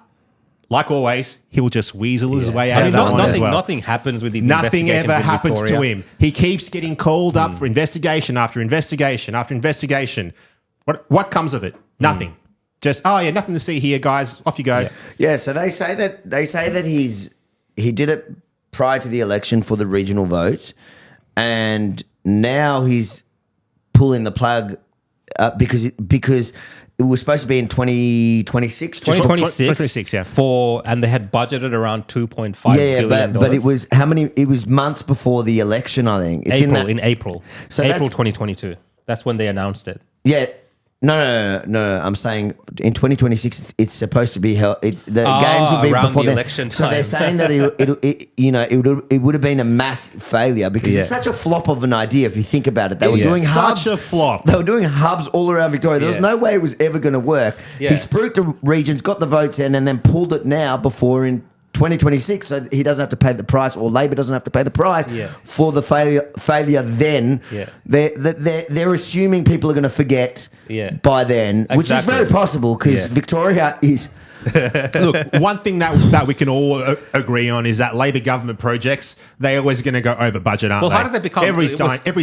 like always, he'll just weasel his way out of that one as well. Nothing happens with these Nothing investigations ever in happens Victoria. to him. He keeps getting called up for investigation after investigation after investigation. What comes of it? Nothing. Just, nothing to see here, guys. Off you go. Yeah, so they say that he did it prior to the election for the regional votes, and now he's pulling the plug because it was supposed to be in 2026. 2026, yeah. And they had budgeted around $2.5 billion. but it was how many? It was months before the election, I think. It's in April. So April that's- 2022. That's when they announced it. Yeah. No. I'm saying in 2026 it's supposed to be held. The games will be around before the then. election So time. they're saying that it would have been a mass failure because it's such a flop of an idea if you think about it. They were doing hubs. Such a flop. They were doing hubs all around Victoria. There was no way it was ever going to work. Yeah. He spooked the regions, got the votes in, and then pulled it now before in 2026, so he doesn't have to pay the price, or Labor doesn't have to pay the price for the failure. Then they're assuming people are going to forget by then, which is very possible because Victoria is. Look, one thing that we can all agree on is that Labor government projects, they're always going to go over budget, aren't they? Well, how does it become? Every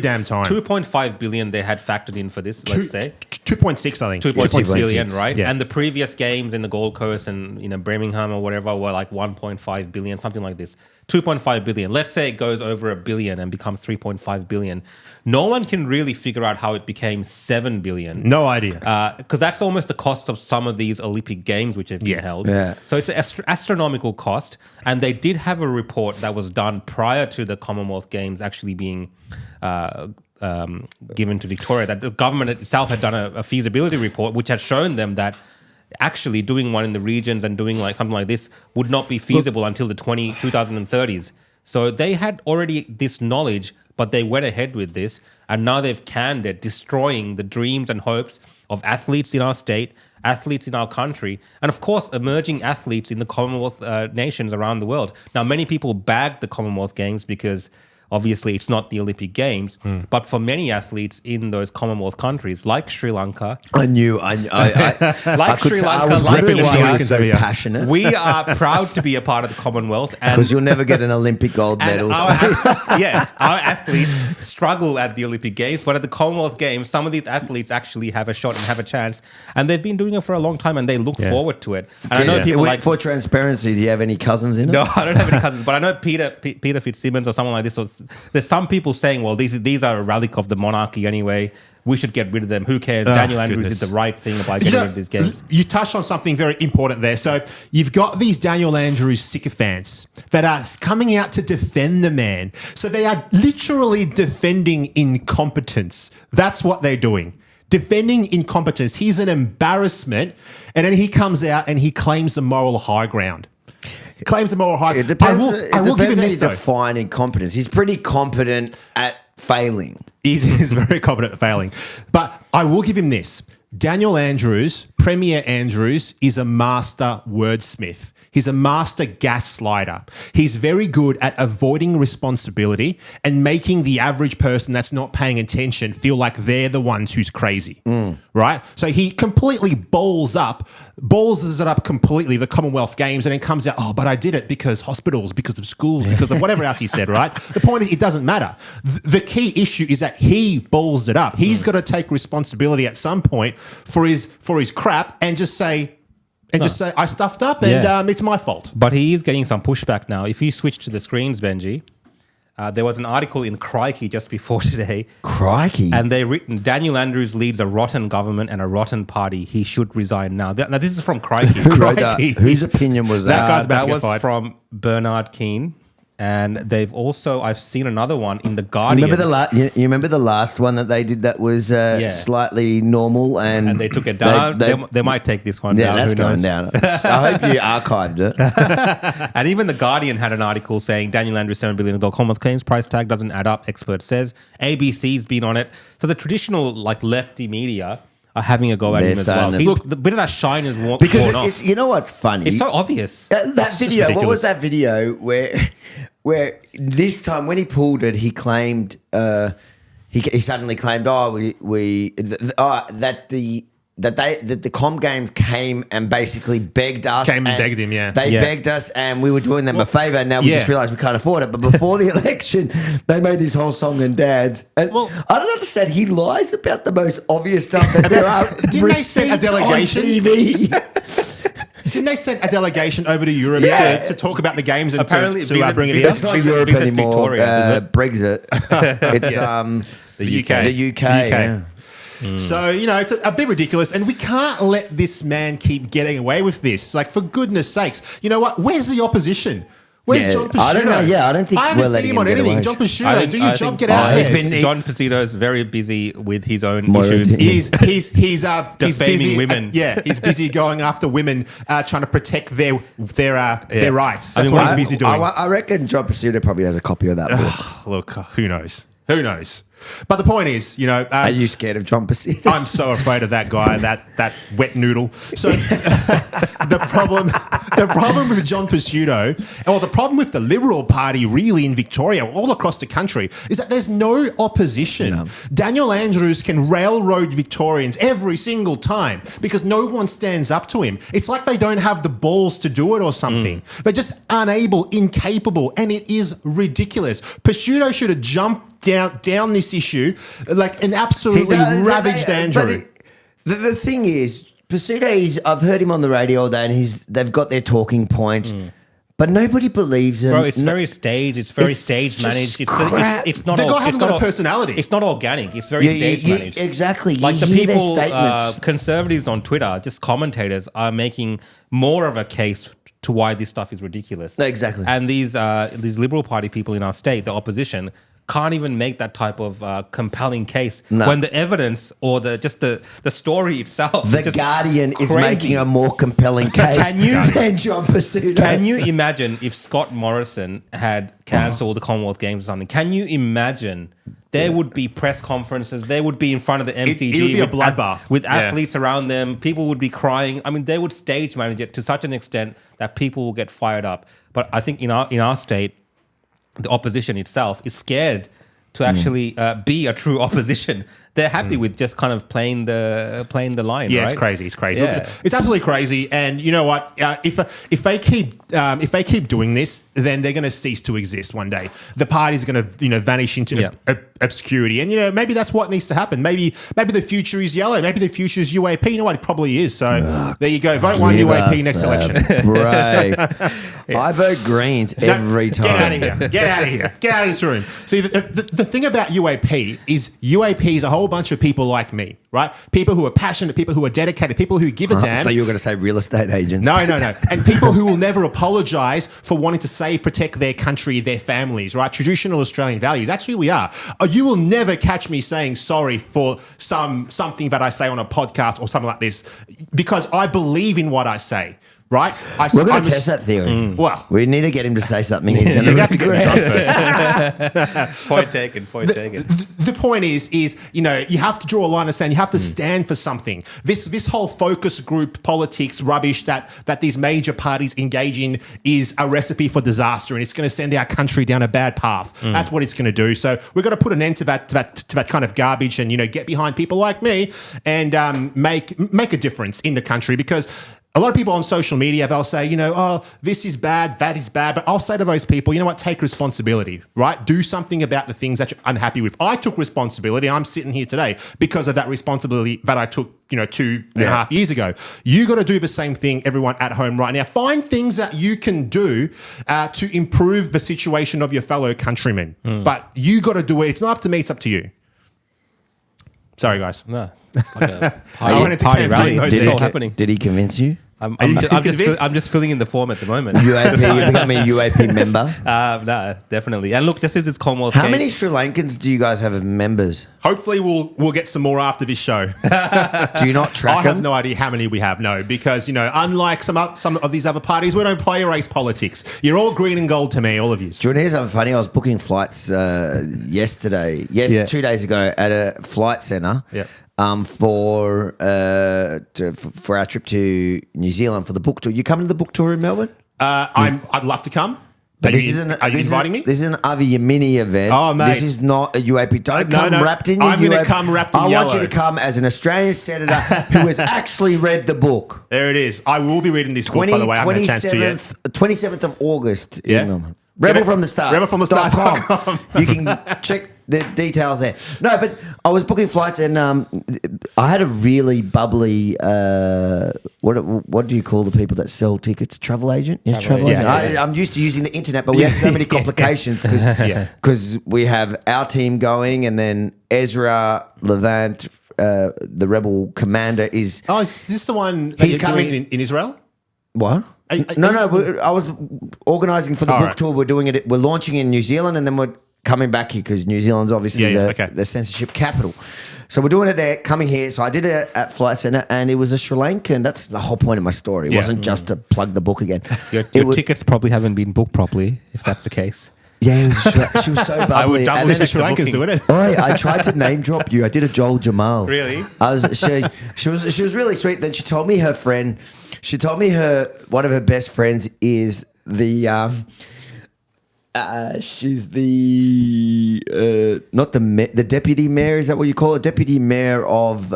damn time. 2.5 billion they had factored in for this, let's say. 2.6, I think. 2.6 billion, right? Yeah. And the previous games in the Gold Coast and Birmingham or whatever were like 1.5 billion, something like this. 2.5 billion. Let's say it goes over $1 billion and becomes 3.5 billion. No one can really figure out how it became 7 billion. No idea. Because that's almost the cost of some of these Olympic Games which have been held. Yeah. So it's an astronomical cost. And they did have a report that was done prior to the Commonwealth Games actually being given to Victoria, that the government itself had done a feasibility report which had shown them that actually doing one in the regions and doing like something like this would not be feasible until the 2030s. So they had already this knowledge, but they went ahead with this, and now they've canned it, destroying the dreams and hopes of athletes in our state, athletes in our country, and of course emerging athletes in the Commonwealth nations around the world. Now, many people bagged the Commonwealth Games because Obviously, it's not the Olympic Games, but for many athletes in those Commonwealth countries, like Sri Lanka, I Sri Lanka, was like wondering why you were Sri so Lanka. passionate. we are proud to be a part of the Commonwealth, and Because you'll never get an Olympic gold medal. our athletes struggle at the Olympic Games, but at the Commonwealth Games, some of these athletes actually have a shot and have a chance, and they've been doing it for a long time, and they look forward to it. And I know people For transparency, do you have any cousins in it? No, I don't have any cousins, but I know Peter Fitzsimmons or someone like this. There's some people saying, well, these are a relic of the monarchy anyway. We should get rid of them. Who cares? Daniel Andrews did the right thing by getting rid of these games. You touched on something very important there. So you've got these Daniel Andrews sycophants that are coming out to defend the man. So they are literally defending incompetence. That's what they're doing. Defending incompetence. He's an embarrassment. And then he comes out and he claims the moral high ground. Claims the moral high ground. It depends, I will give him how this, you though. define incompetence. He's pretty competent at failing. He's very competent at failing. But I will give him this. Daniel Andrews, Premier Andrews, is a master wordsmith. He's a master gaslighter. He's very good at avoiding responsibility and making the average person that's not paying attention feel like they're the ones who's crazy, right? So he completely balls it up completely, the Commonwealth Games, and then comes out, oh, but I did it because hospitals, because of schools, because of whatever else he said, right? The point is, it doesn't matter. The key issue is that he balls it up. He's got to take responsibility at some point for his crap and just say, I stuffed up and it's my fault. But he is getting some pushback now. If you switch to the screens, Benji, there was an article in Crikey just before today. Crikey. And they written, Daniel Andrews leads a rotten government and a rotten party. He should resign now. Now, this is from Crikey. Who wrote that? Whose opinion was that? That guy's about to get was fired. from Bernard Keane. And they've also, I've seen another one in The Guardian. You remember the last one that they did that was slightly normal and they took it down. They might take this one down. Yeah, that's Who going knows? down. I hope you archived it. And even The Guardian had an article saying Daniel Andrews $7 billion Commonwealth Games price tag doesn't add up, expert says. ABC's been on it. So the traditional lefty media are having a go at him as well. Look, the bit of that shine is worn because off. it's, you know what's funny? It's so obvious. That video, what was that video where this time when he pulled it, he claimed, he suddenly claimed, that the Com Games came and basically begged us. Came and begged him, yeah. They begged us and we were doing them a favour and now we just realised we can't afford it. But before the election, they made this whole song and dance. And I don't understand. He lies about the most obvious stuff that there are. Didn't they send a delegation? On TV. Didn't they send a delegation over to Europe to talk about the games and Apparently to bring it here? It's not Europe Visit anymore. Victoria, Brexit. It's the UK. The UK. Yeah. So, it's a bit ridiculous, and we can't let this man keep getting away with this. Like, for goodness sakes. You know what? Where's the opposition? Where's John Pesutto? I don't know. Yeah, I don't think I haven't seen him on anything. John Pesutto, do your job, get out there. John Pesutto's very busy with his own issues. He's defaming busy, women. He's busy going after women, trying to protect their rights. That's what he's busy doing. I reckon John Pesutto probably has a copy of that book. Look, who knows? Who knows? But the point is, are you scared of John Pesutto? I'm so afraid of that guy, that wet noodle. So the problem with John Pesutto, or the problem with the Liberal Party really in Victoria, all across the country, is that there's no opposition. No. Daniel Andrews can railroad Victorians every single time because no one stands up to him. It's like they don't have the balls to do it or something. They're just unable, incapable, and it is ridiculous. Pesutto should have jumped down this issue like an absolutely ravaged Andrew. The thing is, Pesutto, I've heard him on the radio all day and they've got their talking points, but nobody believes him. Bro, it's very staged. It's very stage managed. It's not. The guy hasn't got a personality. It's not organic. It's very stage managed. Exactly. Like you the hear people, their statements. Conservatives on Twitter, just commentators, are making more of a case to why this stuff is ridiculous. Exactly. And these Liberal Party people in our state, the opposition, can't even make that type of compelling case when the evidence or the story itself. The Guardian is making a more compelling case than John Pesutto. Can you imagine if Scott Morrison had cancelled the Commonwealth Games or something? Can you imagine? There would be press conferences. They would be in front of the MCG. It would be a bloodbath. With athletes around them. People would be crying. I mean, they would stage manage it to such an extent that people will get fired up. But I think in our state, the opposition itself is scared to actually be a true opposition. They're happy with just kind of playing the line. Yeah, right? it's crazy. It's crazy. Yeah. It's absolutely crazy. And you know what? If they keep doing this, then they're going to cease to exist one day. The party's going to vanish into obscurity. And maybe that's what needs to happen. Maybe the future is yellow. Maybe the future is UAP. You know what? It probably is. So there you go. Vote one UAP next election. Right. I vote Greens every time. Get out of here. Get out of here. Get out of this room. See, the thing about UAP is a whole bunch of people like me, right? People who are passionate, people who are dedicated, people who give a damn. I thought you were going to say real estate agents. No. And people who will never apologize for wanting to protect their country, their families, right? Traditional Australian values. That's who we are. You will never catch me saying sorry for something that I say on a podcast or something like this, because I believe in what I say. Right? We're going to test that theory. Well, we need to get him to say something. He's going you have to get him drunk first. Point taken. The point is, you have to draw a line in the sand. You have to stand for something. This whole focus group politics rubbish that these major parties engage in is a recipe for disaster, and it's going to send our country down a bad path. That's what it's going to do. So we've got to put an end to that kind of garbage, and get behind people like me and make a difference in the country, because a lot of people on social media, they'll say, this is bad, that is bad. But I'll say to those people, you know what, take responsibility, right? Do something about the things that you're unhappy with. I took responsibility. I'm sitting here today because of that responsibility that I took, 2.5 years ago. You got to do the same thing, everyone at home right now. Find things that you can do to improve the situation of your fellow countrymen. But you got to do it. It's not up to me, it's up to you. Sorry, guys. No, it's like a party rally. It's all happening. Did he convince you? I'm just filling in the form at the moment. UAP, you're becoming a UAP member? No, definitely. And look, just as this Commonwealth How many Sri Lankans do you guys have as members? Hopefully we'll get some more after this show. Do you not track I them? have no idea how many we have, no, because, unlike some of these other parties, we don't play race politics. You're all green and gold to me, all of you. Do you want to hear something funny? I was booking flights yesterday, 2 days ago at a flight centre. Yeah. For our trip to New Zealand for the book tour. You coming to the book tour in Melbourne? I'd love to come. But are you inviting me? This is an other Yemini event. Oh, mate. This is not a UAP. Don't come wrapped in your I'm going to come wrapped in I yellow. want you to come as an Australian senator who has actually read the book. There it is. I will be reading this book, by the way. I haven't had a chance to yet. 27th of August. Yeah. Rebel from the Start. Rebelfromthestart.com. You can check the details there. No, but I was booking flights and I had a really bubbly, what do you call the people that sell tickets? Travel agent? Yeah, travel agent. I'm used to using the internet, but we had so many complications because we have our team going and then Ezra Levant, the Rebel commander is... Oh, is this the one that He's you're coming doing in Israel? What? No, I was organising for the book tour. We're doing it. We're launching in New Zealand, and then we're coming back here because New Zealand's obviously the censorship capital. So we're doing it there, coming here. So I did it at Flight Centre, and it was a Sri Lankan. That's the whole point of my story. It wasn't just to plug the book again. Your tickets probably haven't been booked properly, if that's the case. Yeah, she was so bubbly. I would double and check Sri Lankans doing it. I tried to name drop you. I did a Joel Jamal. Really? She was really sweet. Then she told me her friend. She told me one of her best friends is the. She's the not the deputy mayor. Is that what you call it? Deputy mayor of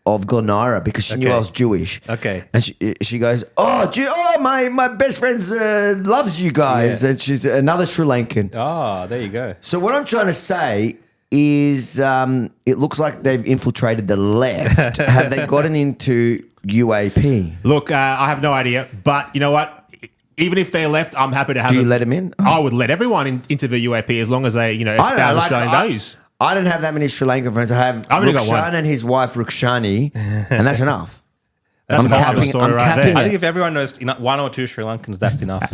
Glenara, because she knew I was Jewish. Okay. And she goes, my best friend loves you guys. And she's another Sri Lankan. Oh, there you go. So what I'm trying to say is it looks like they've infiltrated the left. Have they gotten into UAP? Look, I have no idea, but you know what? Even if they're left, I'm happy to have Do you let them in? I would let everyone into the UAP as long as they, espouse Australian values. I don't have that many Sri Lankan friends. I have Rukshan and his wife Rukshani, and that's enough. That's a capping story right there. I think if everyone knows one or two Sri Lankans, that's enough.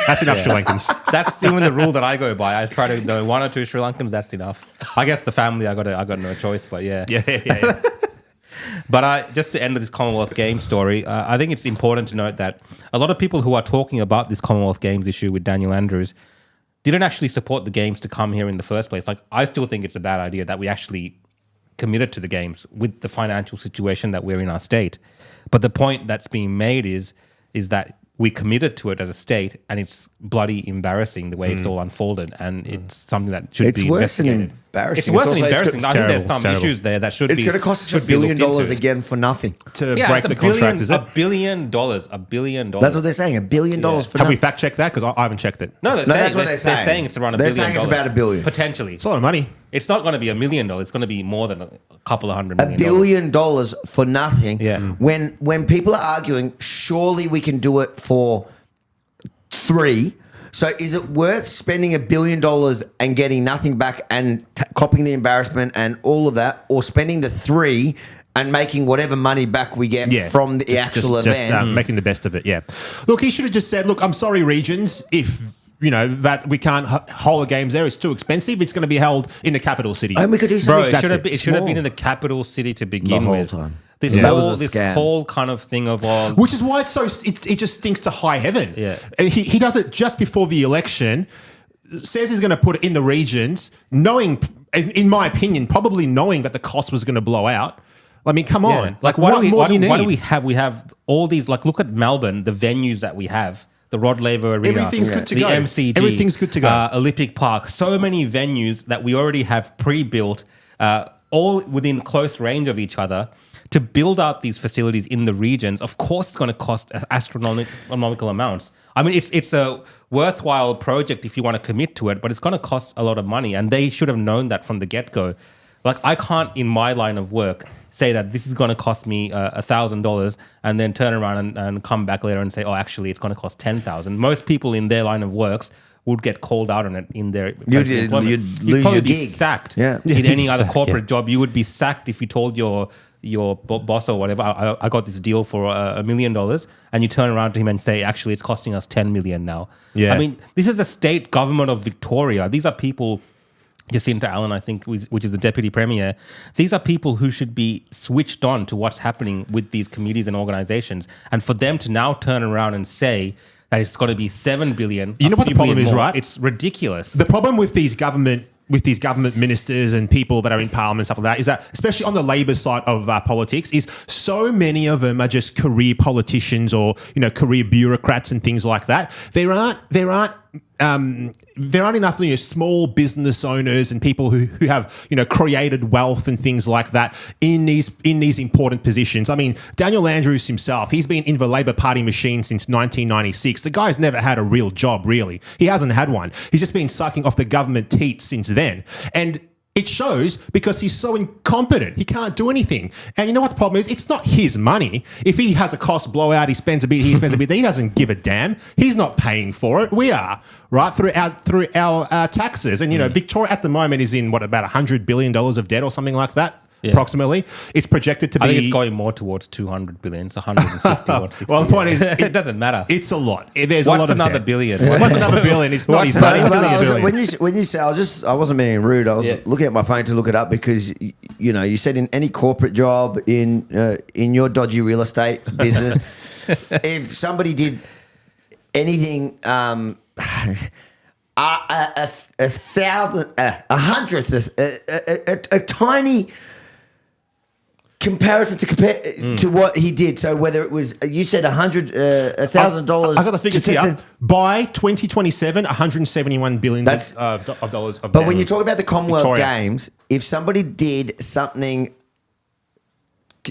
That's enough Sri Lankans. That's even the rule that I go by. I try to know one or two Sri Lankans, that's enough. I guess the family, I got no choice, but yeah. Yeah. But just to end this Commonwealth Games story, I think it's important to note that a lot of people who are talking about this Commonwealth Games issue with Daniel Andrews didn't actually support the Games to come here in the first place. Like, I still think it's a bad idea that we actually committed to the Games with the financial situation that we're in our state. But the point that's being made is that we committed to it as a state, and it's bloody embarrassing the way it's all unfolded, and it's something that should be investigated. Embarrassing. It's worse than also- embarrassing. I think there's some terrible. issues there that should be. It's going to cost us should $1 be billion looked into. again for nothing. To Yeah, break it's the contract, is it? $1 billion. $1 billion. That's what they're saying. $1 billion for Have we nothing. fact checked that? Because I haven't checked it. No, that's what they're saying. They're saying it's around $1 They're billion. saying it's about $1 billion. Potentially. It's a lot of money. It's not going to be $1 million. It's going to be more than a couple of $100 $1 million. billion for nothing. Yeah. When people are arguing, surely we can do it for 3. So is it worth spending $1 billion and getting nothing back and copying the embarrassment and all of that, or spending the 3 and making whatever money back we get from the actual event? Making the best of it, yeah. Look, he should have just said, look, I'm sorry, regions, if, that we can't hold the games there. It's too expensive. It's going to be held in the capital city. And we could do Bro, something. it should have been in the capital city to begin whole with. time. This That was a this scam. whole kind of thing of Which is why it just stinks to high heaven. Yeah. And he does it just before the election, says he's going to put it in the regions, knowing, in my opinion, probably knowing that the cost was going to blow out. I mean, come on. Like, what more do you need? Why do we have? We have all these. Like, look at Melbourne, the venues that we have. The Rod Laver Arena, Everything's good to the go. MCG, Everything's good to go. Olympic Park. So many venues that we already have pre-built, all within close range of each other. To build up these facilities in the regions, of course, it's going to cost astronomical amounts. I mean, it's a worthwhile project if you want to commit to it, but it's going to cost a lot of money, and they should have known that from the get-go. Like, I can't, in my line of work, say that this is going to cost me $1,000 and then turn around and come back later and say, oh, actually, it's going to cost $10,000. Most people in their line of works would get called out on it in their You'd employment. lose You'd probably your be gig. sacked. Yeah. In any other Sacked, corporate job, you would be sacked if you told your boss or whatever, I got this deal for $1 million, and you turn around to him and say, actually, it's costing us 10 million now. Yeah. I mean, this is the state government of Victoria. These are people, Jacinta Allen, I think, which is the deputy premier. These are people who should be switched on to what's happening with these communities and organizations. And for them to now turn around and say that it's going to be 7 billion. You know what the problem is, right? It's ridiculous. The problem with these government ministers and people that are in parliament and stuff like that is that, especially on the Labor side of politics, is so many of them are just career politicians or career bureaucrats and things like that. There aren't enough small business owners and people who have created wealth and things like that in these important positions. I mean, Daniel Andrews himself, he's been in the Labor Party machine since 1996. The guy's never had a real job, really. He hasn't had one. He's just been sucking off the government teat since then. And it shows because he's so incompetent. He can't do anything. And you know what the problem is? It's not his money. If he has a cost blowout, he spends a bit, he doesn't give a damn. He's not paying for it. We are, right? Through our taxes. And, Victoria at the moment is in, about $100 billion of debt or something like that, approximately. It's projected to be... I think it's going more towards 200 billion. It's 150. Well, the point is... it doesn't matter. It's a lot. There's What's a lot of another debt. billion? What's another billion? It's not his money. What's another billion? When you say, I wasn't being rude. I was looking at my phone to look it up because you said in any corporate job in your dodgy real estate business, if somebody did anything, a thousandth, a hundredth, a tiny comparison to what he did. So whether it was, you said $100,000. I got the figures here. By 2027, 171 billion of dollars. But when you talk about the Commonwealth Victoria. Games, if somebody did something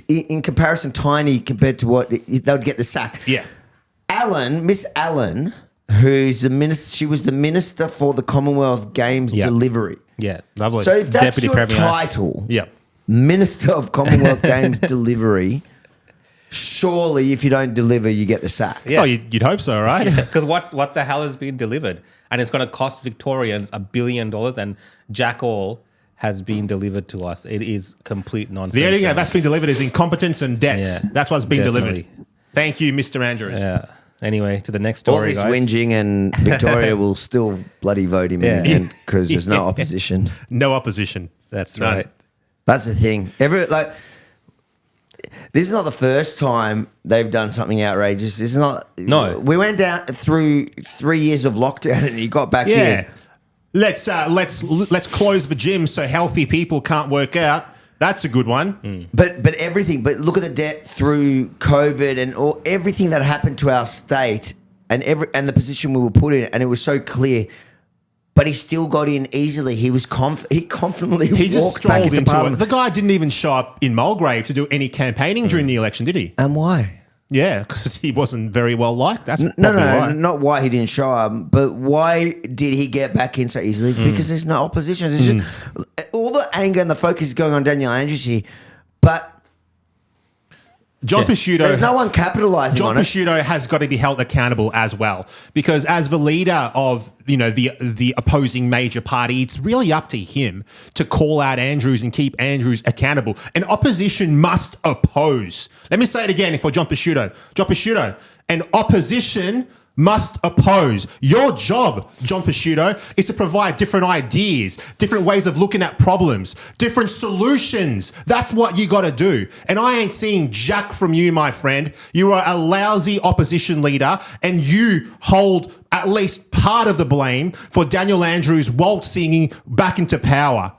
in comparison tiny compared to what they would get the sack. Yeah. Miss Allen, who's the minister, she was the minister for the Commonwealth Games delivery. Yeah. Lovely. So if that's Deputy your Premier. title, Yeah. Minister of Commonwealth Games delivery, surely if you don't deliver, you get the sack. Yeah. Oh, you'd hope so, right? Because what the hell has been delivered? And it's going to cost Victorians $1 billion, and jack all has been delivered to us. It is complete nonsense. The only thing that's been delivered is incompetence and debt. Yeah, That's what's been definitely. delivered. Thank you, Mr. Andrews. Yeah. Anyway, to the next All story, this guys. whinging and Victoria will still bloody vote him in again because there's no opposition. No opposition. That's None. right. That's the thing. This is not the first time they've done something outrageous. This is not. No. We went down through 3 years of lockdown and he got back Yeah. in. Let's close the gym so healthy people can't work out. That's a good one. But everything. But look at the debt through COVID and everything that happened to our state. and the position we were put in, and it was so clear. But he still got in easily. He was he confidently walked back into Parliament. The guy didn't even show up in Mulgrave to do any campaigning during the election, did he? And why? Yeah, because he wasn't very well liked. That's No, why. not why he didn't show up, but why did he get back in so easily? It's because there's no opposition. It's just, all the anger and the focus is going on Daniel Andrews here, but John Pesciuto. There's no one capitalising on it. John Pesciuto has got to be held accountable as well, because as the leader of the opposing major party, it's really up to him to call out Andrews and keep Andrews accountable. And opposition must oppose. Let me say it again for John Pesciuto. John Pesciuto, an opposition must oppose. Your job, John Pesciuto, is to provide different ideas, different ways of looking at problems, different solutions. That's what you got to do. And I ain't seeing jack from you, my friend. You are a lousy opposition leader, and you hold at least part of the blame for Daniel Andrews waltzing back into power.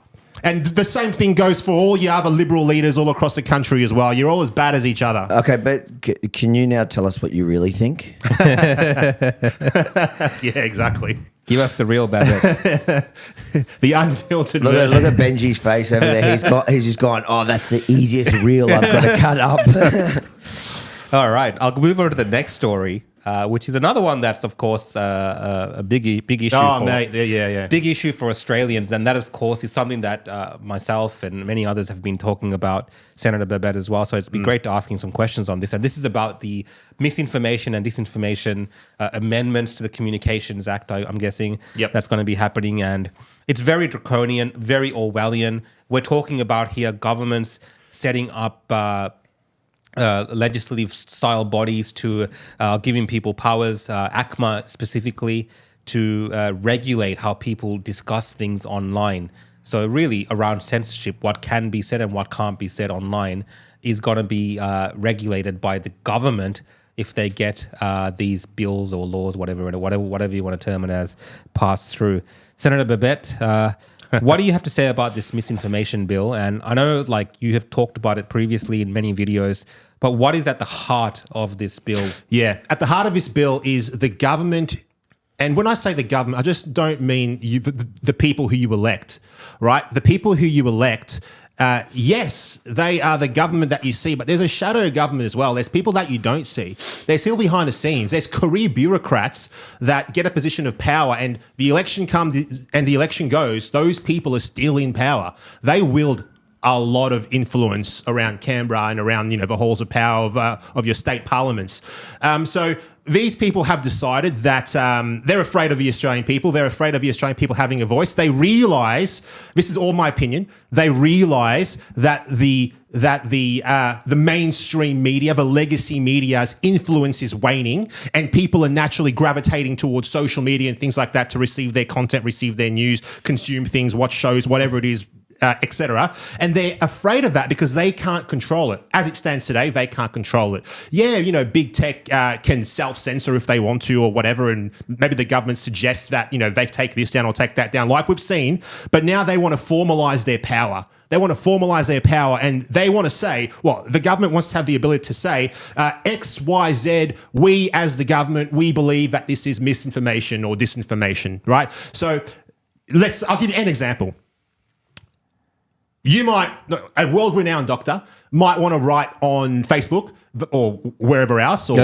And the same thing goes for all your other Liberal leaders all across the country as well. You're all as bad as each other. Okay, but can you now tell us what you really think? Yeah, exactly. Give us the real Babet. The unfiltered Look version. at Benji's face over there. He's just gone, oh, that's the easiest reel I've got to cut up. All right, I'll move on to the next story, which is another one that's, of course, a big issue. Oh, mate, yeah. Big issue for Australians, and that, of course, is something that myself and many others have been talking about, Senator Babet as well. So it's been great to asking some questions on this. And this is about the misinformation and disinformation amendments to the Communications Act, I'm guessing. Yep. That's going to be happening. And it's very draconian, very Orwellian. We're talking about here governments setting up legislative style bodies to giving people powers, ACMA specifically, to regulate how people discuss things online. So really around censorship, what can be said and what can't be said online is going to be regulated by the government if they get these bills or laws, whatever you want to term it as, passed through. Senator Babet, what do you have to say about this misinformation bill? And I know, like, you have talked about it previously in many videos, but what is at the heart of this bill? Yeah, at the heart of this bill is the government. And when I say the government, I just don't mean the people who you elect, right? The people who you elect, yes, they are the government that you see, but there's a shadow government as well. There's people that you don't see. There's people behind the scenes. There's career bureaucrats that get a position of power, and the election comes and the election goes. Those people are still in power. They wield a lot of influence around Canberra and around the halls of power of your state parliaments. So these people have decided that they're afraid of the Australian people. They're afraid of the Australian people having a voice. They realise, this is all my opinion, they realise that the mainstream media, the legacy media's influence is waning, and people are naturally gravitating towards social media and things like that to receive their content, receive their news, consume things, watch shows, whatever it is, etc. And they're afraid of that because they can't control it. As it stands today, they can't control it. Yeah, big tech can self-censor if they want to or whatever, and maybe the government suggests that, they take this down or take that down, like we've seen, but now they want to formalise their power. They want to formalise their power, and they want to say, well, the government wants to have the ability to say, X, Y, Z, we as the government, we believe that this is misinformation or disinformation, right? So I'll give you an example. You might, a world-renowned doctor might want to write on Facebook or wherever else. Or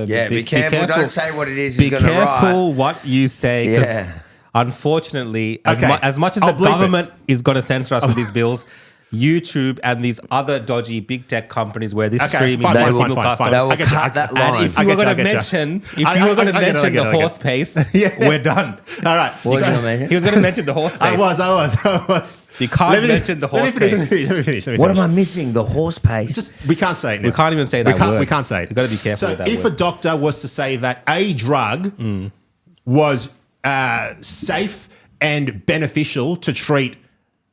be careful. Don't say what it is. Be careful what you say. Yeah. Unfortunately, as much as the government is going to censor us with these bills, YouTube and these other dodgy big tech companies where this stream is simulcast on. They will cut that line. And if you were going to mention the horse pace, we're done. All right. What was you going to mention? He was going to mention the horse pace. I was. You can't mention the horse pace. Let me finish. What am I missing? The horse pace? We can't say it now. We can't even say that word. We can't say it. You've got to be careful with that word. So if a doctor was to say that a drug was safe and beneficial to treat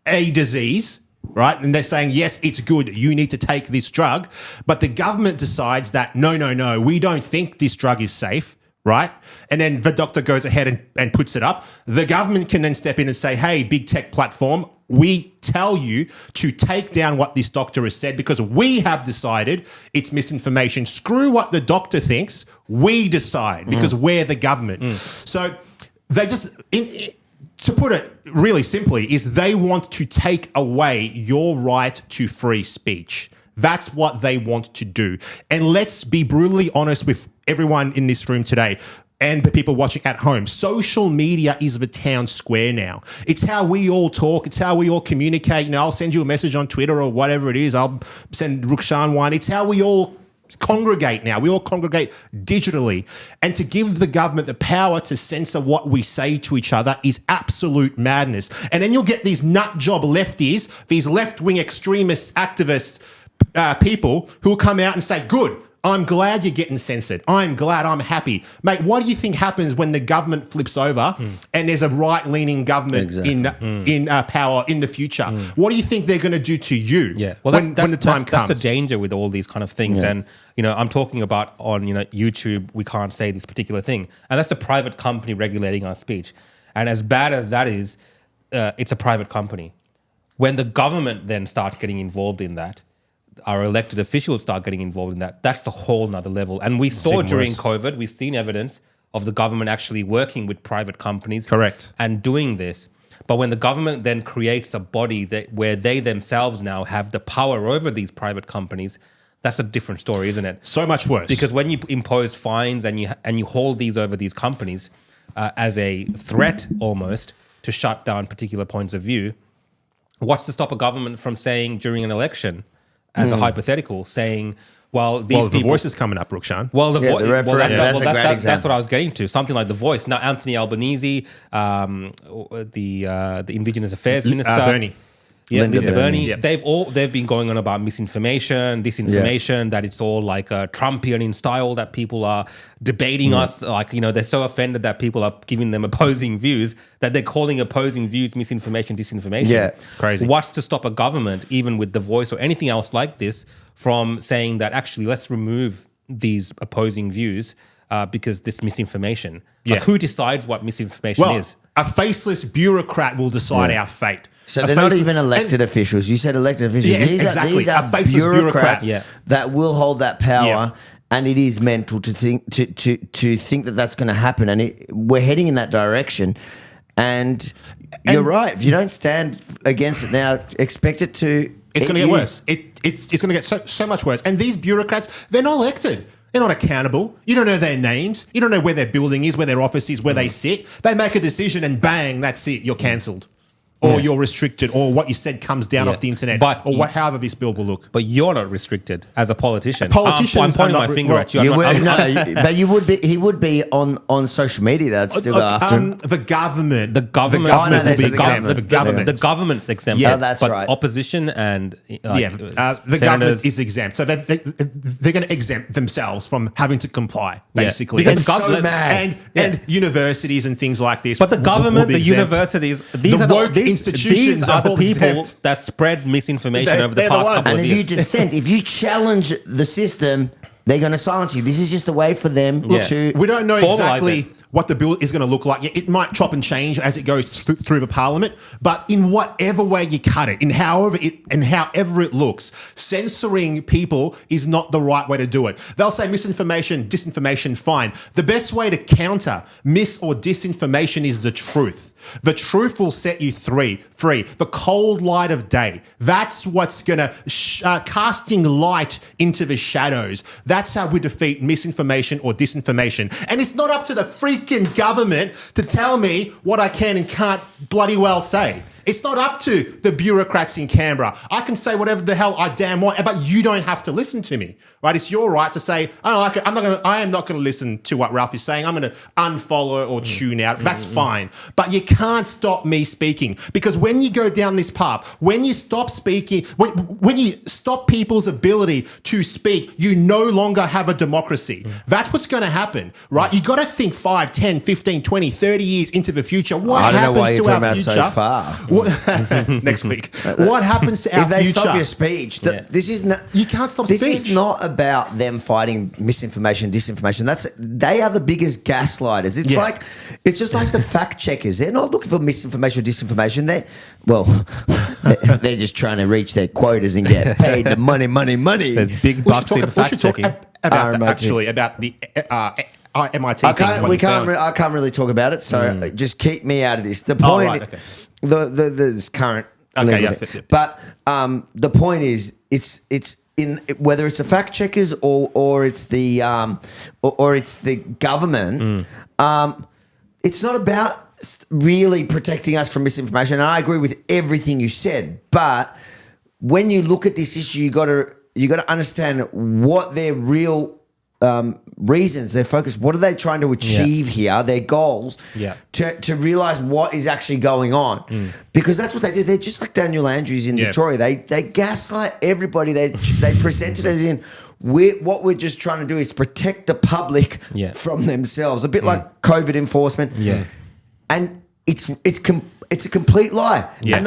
a disease, right? And they're saying, yes, it's good, you need to take this drug. But the government decides that, no, we don't think this drug is safe, right? And then the doctor goes ahead and puts it up. The government can then step in and say, hey, big tech platform, We tell you to take down what this doctor has said because we have decided it's misinformation. Screw what the doctor thinks. We decide because we're the government. So they just, to put it really simply, is they want to take away your right to free speech. That's what they want to do. And let's be brutally honest with everyone in this room today and the people watching at home. Social media is the town square now. It's how we all talk. It's how we all communicate. You know, I'll send you a message on Twitter or whatever it is. I'll send Rukshan one. It's how we all congregate now. We all congregate digitally. And to give the government the power to censor what we say to each other is absolute madness. And then you'll get these nut job lefties, these left-wing extremist activists, people who will come out and say, good, I'm glad you're getting censored. I'm glad, I'm happy. Mate, what do you think happens when the government flips over and there's a right-leaning government in power in the future? What do you think they're going to do to you when the time comes? That's the danger with all these kind of things. And, you know, I'm talking about on, you know, YouTube, we can't say this particular thing. And that's the private company regulating our speech. And as bad as that is, it's a private company. When the government then starts getting involved in that, our elected officials start getting involved in that, that's the whole nother level. And we saw during COVID, we've seen evidence of the government actually working with private companies. Correct. And doing this. But when the government then creates a body where they themselves now have the power over these private companies, that's a different story, isn't it? So much worse. Because when you impose fines and you hold these over these companies as a threat almost to shut down particular points of view, what's to stop a government from saying during an election, as a hypothetical, saying, well, these people... the Voice is coming up, Rukshan. Well, the referendum. That's what I was getting to. Something like The Voice. Now, Anthony Albanese, the Indigenous Affairs Minister... Bernie. Yeah, Linda Bernie. Yep. They've been going on about misinformation, disinformation, that it's all like Trumpian in style, that people are debating us. Like, you know, they're so offended that people are giving them opposing views that they're calling opposing views misinformation, disinformation. Yeah, crazy. What's to stop a government, even with The Voice or anything else like this, from saying that actually let's remove these opposing views because this misinformation. Like, who decides what misinformation is? A faceless bureaucrat will decide our fate. So they're not even elected officials. You said elected officials. Yeah, These exactly. are A faceless bureaucrat. that will hold that power, and it is mental to think that that's going to happen, and we're heading in that direction. And you're right. If you don't stand against it now, expect it to. It's going to get worse. It's going to get so much worse. And these bureaucrats, they're not elected. They're not accountable. You don't know their names. You don't know where their building is, where their office is, where they sit. They make a decision and bang, that's it. You're cancelled. Or you're restricted, or what you said comes down off the internet, however this bill will look. But you're not restricted as a politician. Politicians I'm pointing my finger at you. But you would be. He would be on social media. That's still go after him. The government. The government will be exempt. exempt. The government's exempt. Yeah, that's but right. Opposition and the government is exempt, so they're going to exempt themselves from having to comply, basically. Because and the government and universities and things like this. But the government, the universities, these are institutions are the people exempt. that spread misinformation over the past couple of years. And if you dissent, if you challenge the system, they're going to silence you. This is just a way for them to. We don't know formalize exactly it. what the bill is going to look like. It might chop and change as it goes through the parliament, but in whatever way you cut it, in however it looks, censoring people is not the right way to do it. They'll say misinformation, disinformation, fine. The best way to counter mis or disinformation is the truth. The truth will set you free. The cold light of day. That's what's going to casting light into the shadows. That's how we defeat misinformation or disinformation. And it's not up to the freaking government to tell me what I can and can't bloody well say. It's not up to the bureaucrats in Canberra. I can say whatever the hell I damn want, but you don't have to listen to me, right? It's your right to say, I don't like it. I am not going to listen to what Ralph is saying. I'm going to unfollow or tune out. That's fine. But you can't stop me speaking, because when you go down this path, when you stop speaking, when you stop people's ability to speak, you no longer have a democracy. That's what's going to happen, right? You got to think 5, 10, 15, 20, 30 years into the future. What I don't know why happens you're to talking our about future? so far. Next week. What happens to our if they future? stop your speech, this is not. You can't stop this speech. This is not about them fighting misinformation, disinformation. They are the biggest gaslighters. It's just like the fact checkers. They're not looking for misinformation or disinformation. They're just trying to reach their quotas and get paid the money. There's big bucks in fact checking. About the MIT I thing. I can't really talk about it, so just keep me out of this. The point, right, okay. this current Okay, legal thing. But the point is, it's in whether it's the fact checkers or it's the government. It's not about really protecting us from misinformation. And I agree with everything you said, but when you look at this issue, you got to understand what their real reasons, their focus, what are they trying to achieve here, their goals, to realize what is actually going on. Because that's what they do. They're just like Daniel Andrews in Victoria. They gaslight everybody. They present it as in, what we're just trying to do is protect the public from themselves. A bit like COVID enforcement. And it's a complete lie. And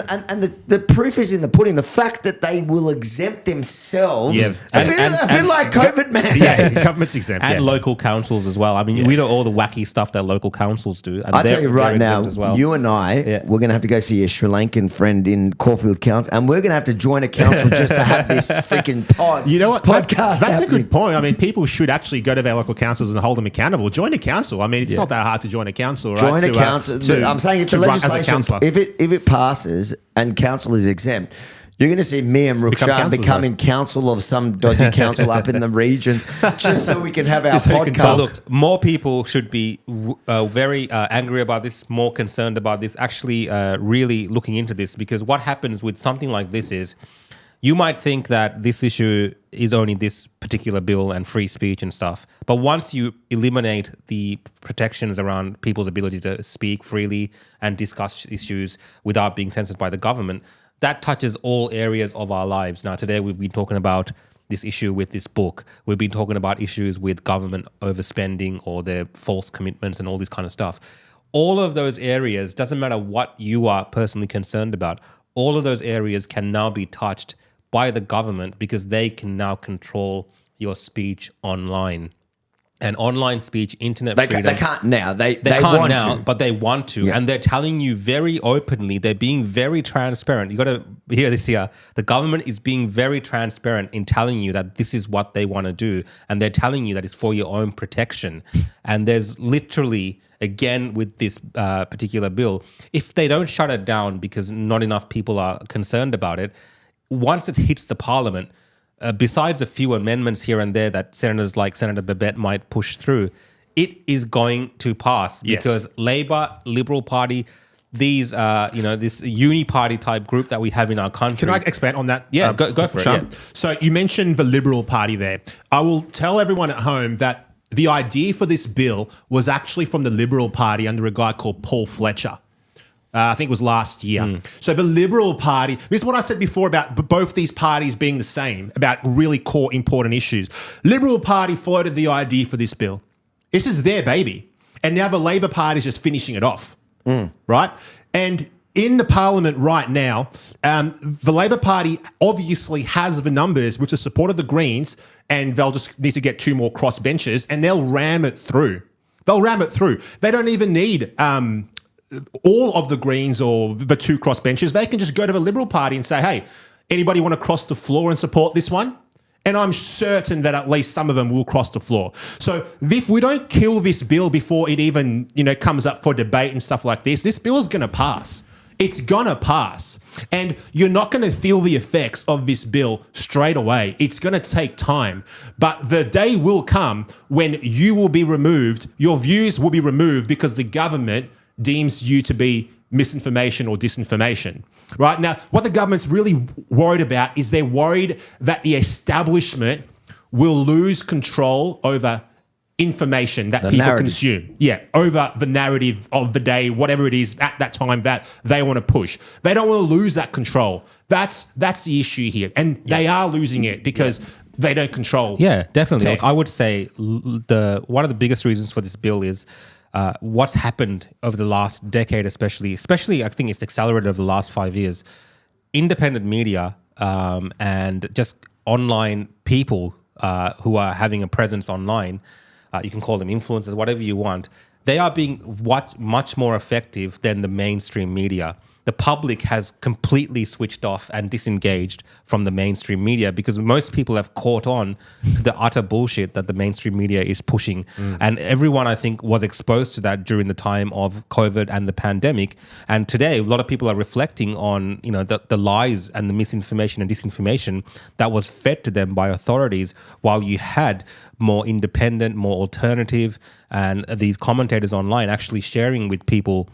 the proof is in the pudding. The fact that they will exempt themselves. A bit like COVID, man. Yeah, government's exempt. And local councils as well. I mean, we know all the wacky stuff that local councils do. And I'll tell you right now, as well. you and I, we're going to have to go see a Sri Lankan friend in Caulfield Council, and we're going to have to join a council just to have this freaking You know what? podcast That's happening. a good point. I mean, people should actually go to their local councils and hold them accountable. Join a council. I mean, it's not that hard to join a council, right? Join a council. I'm saying it's a legislation. If it passes and council is exempt, you're going to see me and Rukshan becoming council of some dodgy council up in the regions, just so we can have our podcast. Look, more people should be very angry about this, more concerned about this, actually really looking into this, because what happens with something like this is, you might think that this issue is only this particular bill and free speech and stuff. But once you eliminate the protections around people's ability to speak freely and discuss issues without being censored by the government, that touches all areas of our lives. Now, today we've been talking about this issue with this book. We've been talking about issues with government overspending or their false commitments and all this kind of stuff. All of those areas, doesn't matter what you are personally concerned about, all of those areas can now be touched by the government because they can now control your speech online. And online speech, internet freedom. They can't now. They can't want now, to. but they want to. Yeah. And they're telling you very openly, they're being very transparent. You got to hear this here. The government is being very transparent in telling you that this is what they want to do. And they're telling you that it's for your own protection. And there's literally, again, with this particular bill, if they don't shut it down because not enough people are concerned about it, once it hits the parliament, besides a few amendments here and there that senators like Senator Babet might push through, it is going to pass because Labor, Liberal Party, these, this uni party type group that we have in our country. Can I expand on that? Yeah, go for it. Yeah. So you mentioned the Liberal Party there. I will tell everyone at home that the idea for this bill was actually from the Liberal Party under a guy called Paul Fletcher. I think it was last year. So the Liberal Party, this is what I said before about both these parties being the same, about really core important issues. Liberal Party floated the idea for this bill. This is their baby. And now the Labor Party is just finishing it off, right? And in the parliament right now, the Labor Party obviously has the numbers with the support of the Greens, and they'll just need to get 2 more crossbenchers and they'll ram it through. They don't even need all of the Greens or the 2 crossbenchers. They can just go to the Liberal Party and say, hey, anybody want to cross the floor and support this one? And I'm certain that at least some of them will cross the floor. So if we don't kill this bill before it even comes up for debate and stuff like this bill is going to pass. It's going to pass. And you're not going to feel the effects of this bill straight away. It's going to take time. But the day will come when you will be removed, your views will be removed because the government deems you to be misinformation or disinformation. Right? Now, what the government's really worried about is they're worried that the establishment will lose control over information that people consume. Yeah, over the narrative of the day, whatever it is at that time that they want to push. They don't want to lose that control. That's the issue here. And they are losing it because they don't control. Yeah, definitely. Like, I would say one of the biggest reasons for this bill is what's happened over the last decade, especially I think it's accelerated over the last 5 years. Independent media and just online people who are having a presence online, you can call them influencers, whatever you want, they are being much more effective than the mainstream media. the public has completely switched off and disengaged from the mainstream media because most people have caught on to the utter bullshit that the mainstream media is pushing. And everyone, I think, was exposed to that during the time of COVID and the pandemic. And today, a lot of people are reflecting on, the lies and the misinformation and disinformation that was fed to them by authorities, while you had more independent, more alternative, and these commentators online actually sharing with people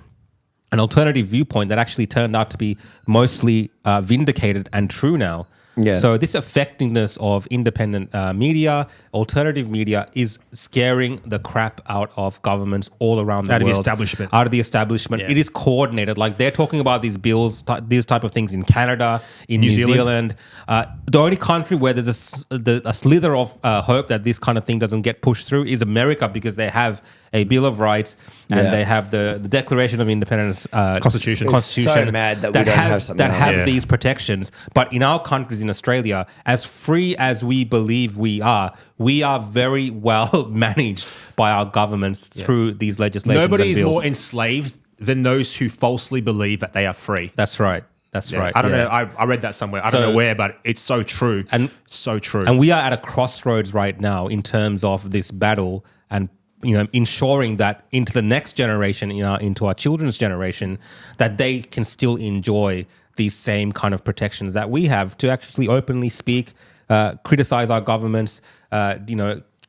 an alternative viewpoint that actually turned out to be mostly vindicated and true now. Yeah. So this effectiveness of independent media, alternative media, is scaring the crap out of governments all around the world. Out of the establishment. Yeah. It is coordinated. Like they're talking about these bills, these type of things in Canada, in New Zealand. The only country where there's a slither of hope that this kind of thing doesn't get pushed through is America, because they have a Bill of Rights and they have the Declaration of Independence, Constitution. It's so mad that we don't have something that else. have these protections. But in our countries, in Australia, as free as we believe we are very well managed by our governments through these legislations. Nobody and is bills. more enslaved than those who falsely believe that they are free. That's right. That's right. I don't know. I read that somewhere. I don't know where, but it's so true. And so true. And we are at a crossroads right now in terms of this battle and ensuring that into the next generation, into our children's generation, that they can still enjoy these same kind of protections that we have to actually openly speak, criticize our governments,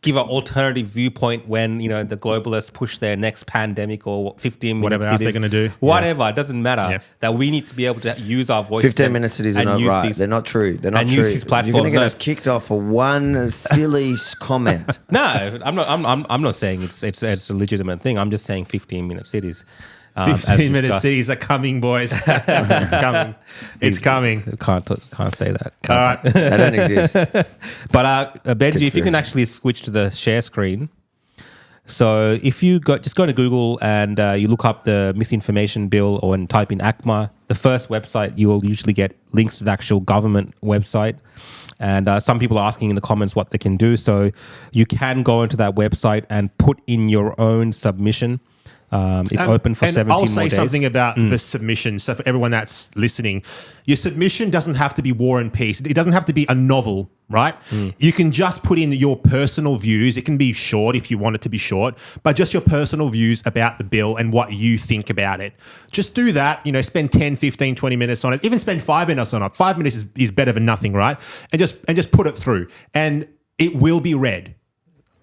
give an alternative viewpoint when, the globalists push their next pandemic or 15-minute whatever else they're going to do. Whatever, it doesn't matter. Yeah. That we need to be able to use our voices. 15-minute cities are not right. They're not true. They're not and true. use these platforms. You're going to get us kicked off for one silly comment. No, I'm not saying it's a legitimate thing. I'm just saying 15-minute cities. 15-minute cities are coming, boys. It's coming. It's coming. Can't say that. All right. They don't exist. But Benji, if you can actually switch to the share screen. So if you just go to Google and you look up the misinformation bill and type in ACMA, the first website, you will usually get links to the actual government website. And some people are asking in the comments what they can do. So you can go into that website and put in your own submission. It's open for 17 more days. I'll say something about the submission. So for everyone that's listening, your submission doesn't have to be War and Peace. It doesn't have to be a novel, right? You can just put in your personal views. It can be short if you want it to be short, but just your personal views about the bill and what you think about it. Just do that, spend 10, 15, 20 minutes on it. Even spend 5 minutes on it. 5 minutes is better than nothing, right? And just put it through. And it will be read.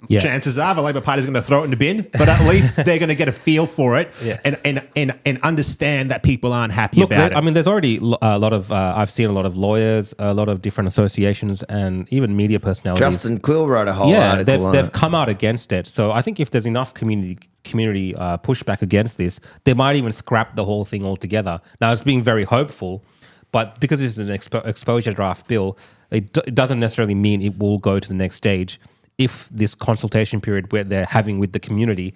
Yeah. Chances are the Labor Party is going to throw it in the bin, but at least they're going to get a feel for it and understand that people aren't happy about it. I mean, there's already a lot of, I've seen a lot of lawyers, a lot of different associations and even media personalities. Justin Quill wrote a whole article they've come out against it. So I think if there's enough community pushback against this, they might even scrap the whole thing altogether. Now, it's being very hopeful, but because this is an exposure draft bill, it doesn't necessarily mean it will go to the next stage. If this consultation period where they're having with the community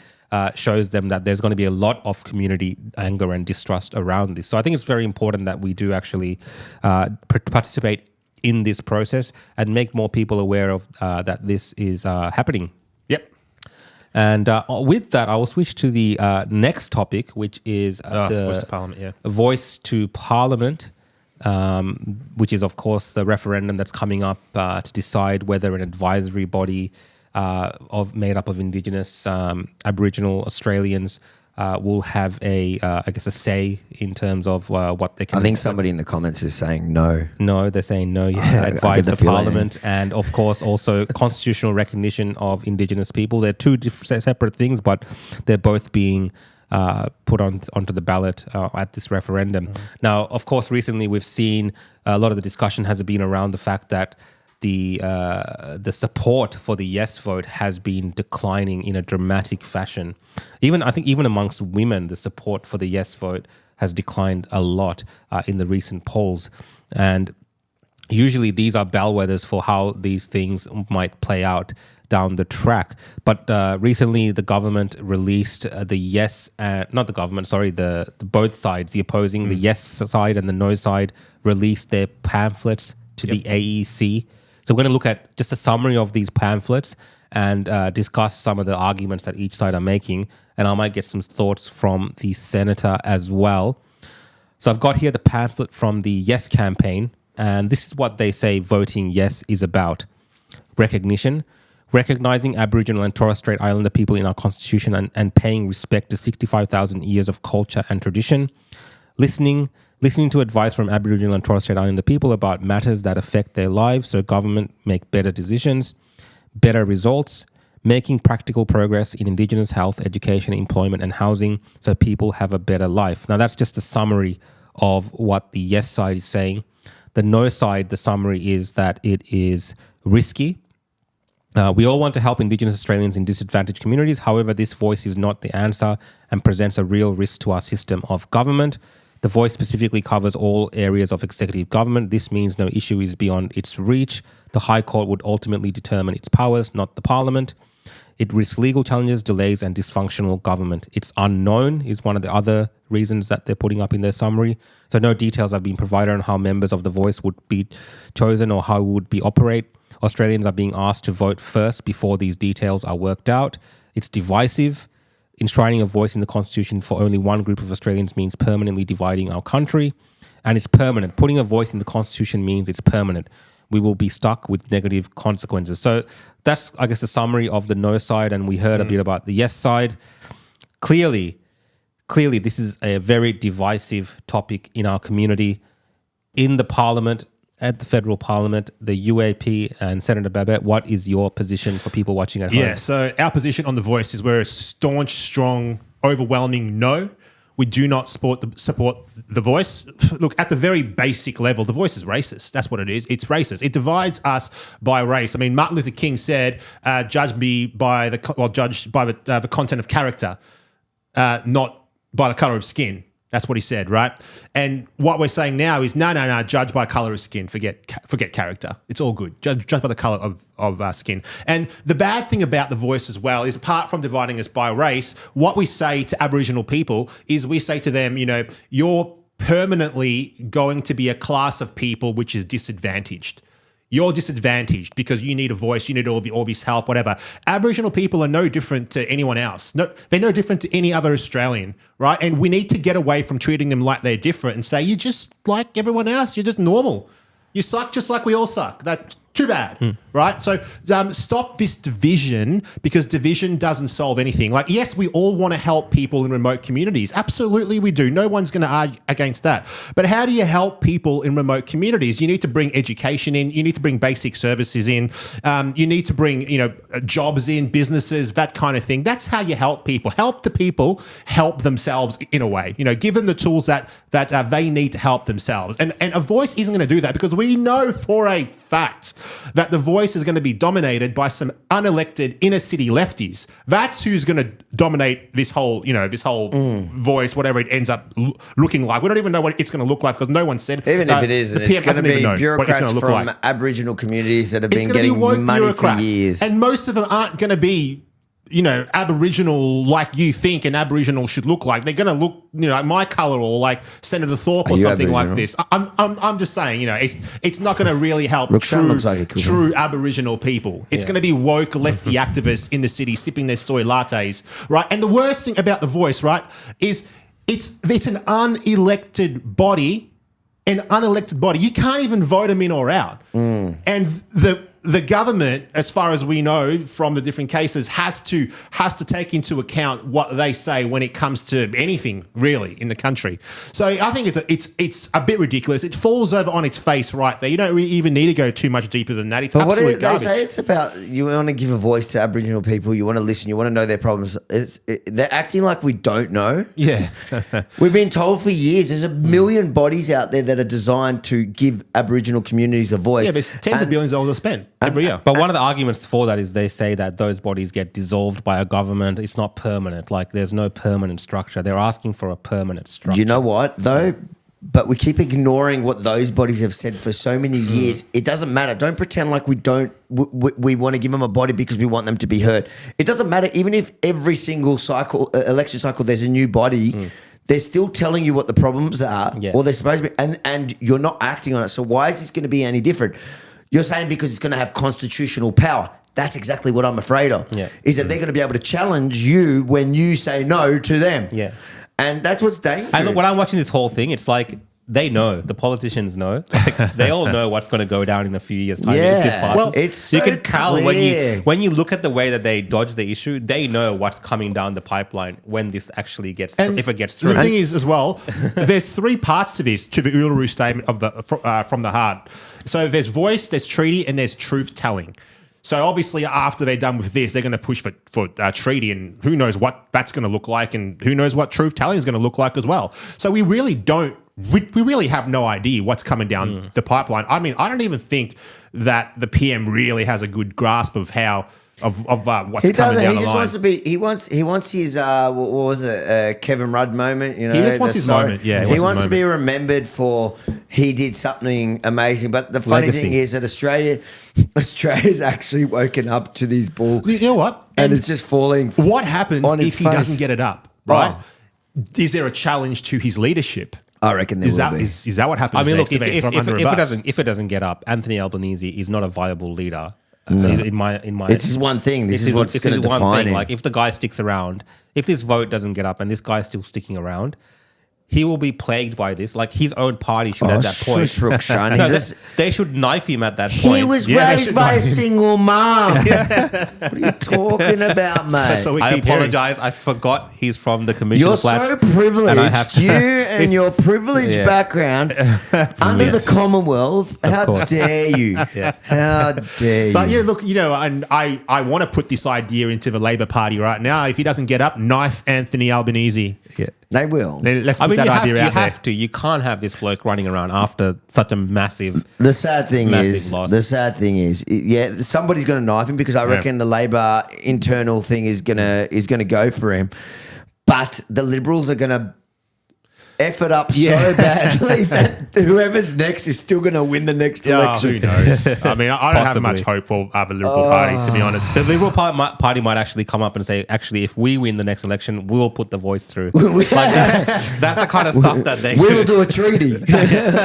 shows them that there's going to be a lot of community anger and distrust around this. So I think it's very important that we do actually participate in this process and make more people aware of that this is happening. Yep. And with that, I will switch to the next topic, which is Voice to Parliament, Voice to Parliament. Which is, of course, the referendum that's coming up to decide whether an advisory body made up of Indigenous Aboriginal Australians will have a say in terms of what they can. I think somebody in the comments is saying no. No, they're saying no. Yeah, advise the Parliament, and of course also constitutional recognition of Indigenous people. They're two separate things, but they're both being put onto the ballot at this referendum. Now, of course, recently we've seen a lot of the discussion has been around the fact that the support for the yes vote has been declining in a dramatic fashion. I think even amongst women, the support for the yes vote has declined a lot in the recent polls. And usually these are bellwethers for how these things might play out down the track. But recently the government released the both sides, the opposing, the yes side and the no side, released their pamphlets to the AEC. So we're going to look at just a summary of these pamphlets and discuss some of the arguments that each side are making. And I might get some thoughts from the senator as well. So I've got here the pamphlet from the Yes campaign, and this is what they say voting yes is about. Recognition, recognising Aboriginal and Torres Strait Islander people in our constitution and paying respect to 65,000 years of culture and tradition. Listening to advice from Aboriginal and Torres Strait Islander people about matters that affect their lives so government make better decisions, better results, making practical progress in Indigenous health, education, employment and housing so people have a better life. Now, that's just a summary of what the yes side is saying. The no side, the summary is that it is risky. We all want to help Indigenous Australians in disadvantaged communities. However, this voice is not the answer and presents a real risk to our system of government. The voice specifically covers all areas of executive government. This means no issue is beyond its reach. The High Court would ultimately determine its powers, not the Parliament. It risks legal challenges, delays, and dysfunctional government. It's unknown is one of the other reasons that they're putting up in their summary. So no details have been provided on how members of the voice would be chosen or how it would be operate. Australians are being asked to vote first before these details are worked out. It's divisive. Enshrining a voice in the Constitution for only one group of Australians means permanently dividing our country. And it's permanent. Putting a voice in the Constitution means it's permanent. We will be stuck with negative consequences. So that's, I guess, the summary of the no side, and we heard a bit about the yes side. Clearly, this is a very divisive topic in our community. In the Parliament, at the federal Parliament, the UAP and Senator Babet, what is your position for people watching at home? Yeah, so our position on the voice is we're a staunch, strong, overwhelming no. We do not support the voice. Look, at the very basic level, the voice is racist. That's what it is. It's racist. It divides us by race. I mean, Martin Luther King said, "Judge me by the content of character, not by the color of skin." That's what he said, right? And what we're saying now is, no, judge by color of skin. Forget character. It's all good. Judge by the color of skin. And the bad thing about the voice as well is, apart from dividing us by race, what we say to Aboriginal people is we say to them, you're permanently going to be a class of people which is disadvantaged. You're disadvantaged because you need a voice, you need all this help, whatever. Aboriginal people are no different to anyone else. No, they're no different to any other Australian, right? And we need to get away from treating them like they're different and say, you're just like everyone else. You're just normal. You suck just like we all suck. That's too bad, right? So stop this division, because division doesn't solve anything. Like, yes, we all want to help people in remote communities. Absolutely we do. No one's going to argue against that. But how do you help people in remote communities? You need to bring education in. You need to bring basic services in. You need to bring, jobs in, businesses, that kind of thing. That's how you help people. Help the people help themselves in a way. Give them the tools that they need to help themselves. And a voice isn't going to do that, because we know for a fact that the voice is going to be dominated by some unelected inner city lefties. That's who's going to dominate this whole voice, whatever it ends up looking like. We don't even know what it's going to look like, because no one said. Even if it is, it's going to be bureaucrats from Aboriginal communities that have been getting money for years. And most of them aren't going to be Aboriginal like you think an Aboriginal should look like. They're going to look, like my colour, or like Senator Thorpe or something like this. I'm just saying, it's not going to really help true Aboriginal people. It's going to be woke lefty activists in the city sipping their soy lattes, right? And the worst thing about the voice, right, is it's an unelected body. An unelected body. You can't even vote them in or out. And the government, as far as we know from the different cases, has to take into account what they say when it comes to anything really in the country. So I think it's a bit ridiculous. It falls over on its face right there. You don't really even need to go too much deeper than that. It's absolute garbage. They say it's about, you want to give a voice to Aboriginal people. You want to listen. You want to know their problems. They're acting like we don't know. Yeah, we've been told for years. There's a million bodies out there that are designed to give Aboriginal communities a voice. Yeah, there's tens of billions of dollars spent every year. But one of the arguments for that is they say that those bodies get dissolved by a government. It's not permanent. Like, there's no permanent structure. They're asking for a permanent structure. You know what, though? But we keep ignoring what those bodies have said for so many years. It doesn't matter. Don't pretend like we don't. We want to give them a body because we want them to be heard. It doesn't matter. Even if every single election cycle, there's a new body, they're still telling you what the problems are, or they're supposed to be, and you're not acting on it. So why is this going to be any different? You're saying because it's going to have constitutional power. That's exactly what I'm afraid of. Is that they're going to be able to challenge you when you say no to them. And that's what's dangerous. And look, when I'm watching this whole thing, it's like they know, the politicians know, like, they all know what's going to go down in a few years' time. Yeah. If this passes. Well, it's so you can tell clear. when you look at the way that they dodge the issue, they know what's coming down the pipeline when this actually gets through, if it gets through. The thing is, as well, there's three parts to this, to the Uluru Statement of the from the heart. So there's voice, there's treaty, and there's truth telling. So obviously, after they're done with this, they're going to push for treaty, and who knows what that's going to look like, and who knows what truth telling is going to look like as well. So we really don't. We really have no idea what's coming down the pipeline. I mean, I don't even think that the PM really has a good grasp of how of what's He coming doesn't. down He the just line. wants to be. He wants his what was it? Kevin Rudd moment. You know, He just wants his moment. Yeah, he wants to be remembered for he did something amazing. But the funny Legacy. thing is that Australia's actually woken up to this bull, You know what? and it's just falling. What happens on if its he face. doesn't get it up? Right? Oh. Is there a challenge to his leadership? I reckon there Is will that be. is that what happens? I mean, next? look, Do they throw him under a bus? if it doesn't get up, Anthony Albanese is not a viable leader. In my, It's just one thing. This is what's going to define him. Like, if the guy sticks around, if this vote doesn't get up and this guy's still sticking around, he will be plagued by this. Like, his own party should at that point. shush, Rukshan. No, He's just- they should knife him at that point. He was Yeah, they raised should by a knife him. single mom. What are you talking about, mate? So we I keep hearing. apologize. I forgot he's from the Commission You're of Flats. so privileged. and I have to- You and your privileged Yeah. background under Yes. the Commonwealth. How course. dare you? How dare you? But yeah, look, you know, and I want to put this idea into the Labor Party right now. If he doesn't get up, knife Anthony Albanese. Yeah. They will. Let's put I mean, that you idea out there. have to. You can't have this bloke running around after such a massive. The sad thing Massive loss. yeah, somebody's going to knife him because I reckon the Labor internal thing is gonna go for him. But the Liberals are going to F it up so badly that whoever's next is still going to win the next election. Who knows? I mean, I don't have Possibly. much hope for the Liberal Party, to be honest. The Liberal Party might actually come up and say, actually, if we win the next election, we'll put the voice through. Like, that's the kind of stuff that they We'll do a treaty.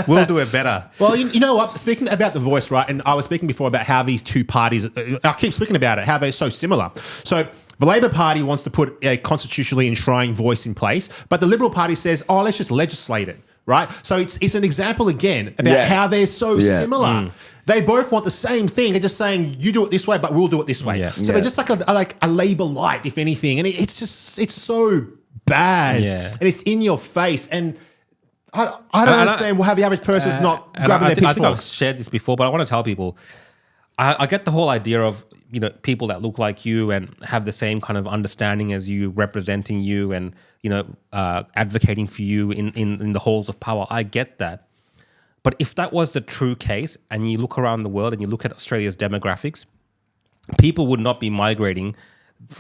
We'll do it better. Well, you know what? Speaking about the voice, right? And I was speaking before about how these two parties, I keep speaking about it, how they're so similar. So the Labor Party wants to put a constitutionally enshrined voice in place, but the Liberal Party says, oh, let's just legislate it, right? So it's an example again about how they're so similar. They both want the same thing. They're just saying, you do it this way, but we'll do it this way. Yeah. So they're just like a Labor light, if anything. And it's so bad. Yeah. And it's in your face. And I don't understand how the average person's not grabbing their I think I've pitchforks. shared this before, but I want to tell people, I get the whole idea of, you know, people that look like you and have the same kind of understanding as you, representing you and, you know, advocating for you in the halls of power. I get that. But if that was the true case and you look around the world and you look at Australia's demographics, people would not be migrating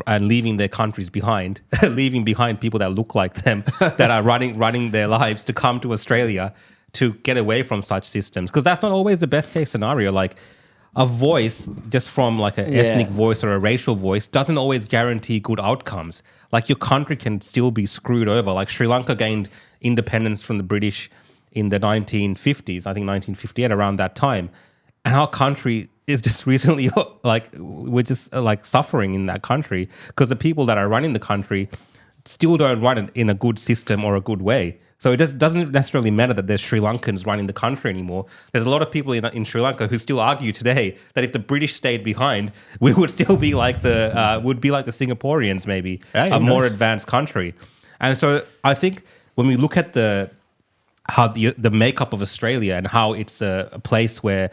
and leaving their countries behind, leaving behind people that look like them, that are running their lives to come to Australia to get away from such systems. Because that's not always the best case scenario. Like, a voice just from like an ethnic voice or a racial voice doesn't always guarantee good outcomes. Like, your country can still be screwed over. Like, Sri Lanka gained independence from the British in the 1950s, I think 1958, around that time. And our country is just recently like, we're just like suffering in that country because the people that are running the country still don't run it in a good system or a good way. So it just doesn't necessarily matter that there's Sri Lankans running the country anymore. There's a lot of people in Sri Lanka who still argue today that if the British stayed behind, we would still be like the Singaporeans, maybe, a more advanced country. And so I think when we look at how the makeup of Australia and how it's a place where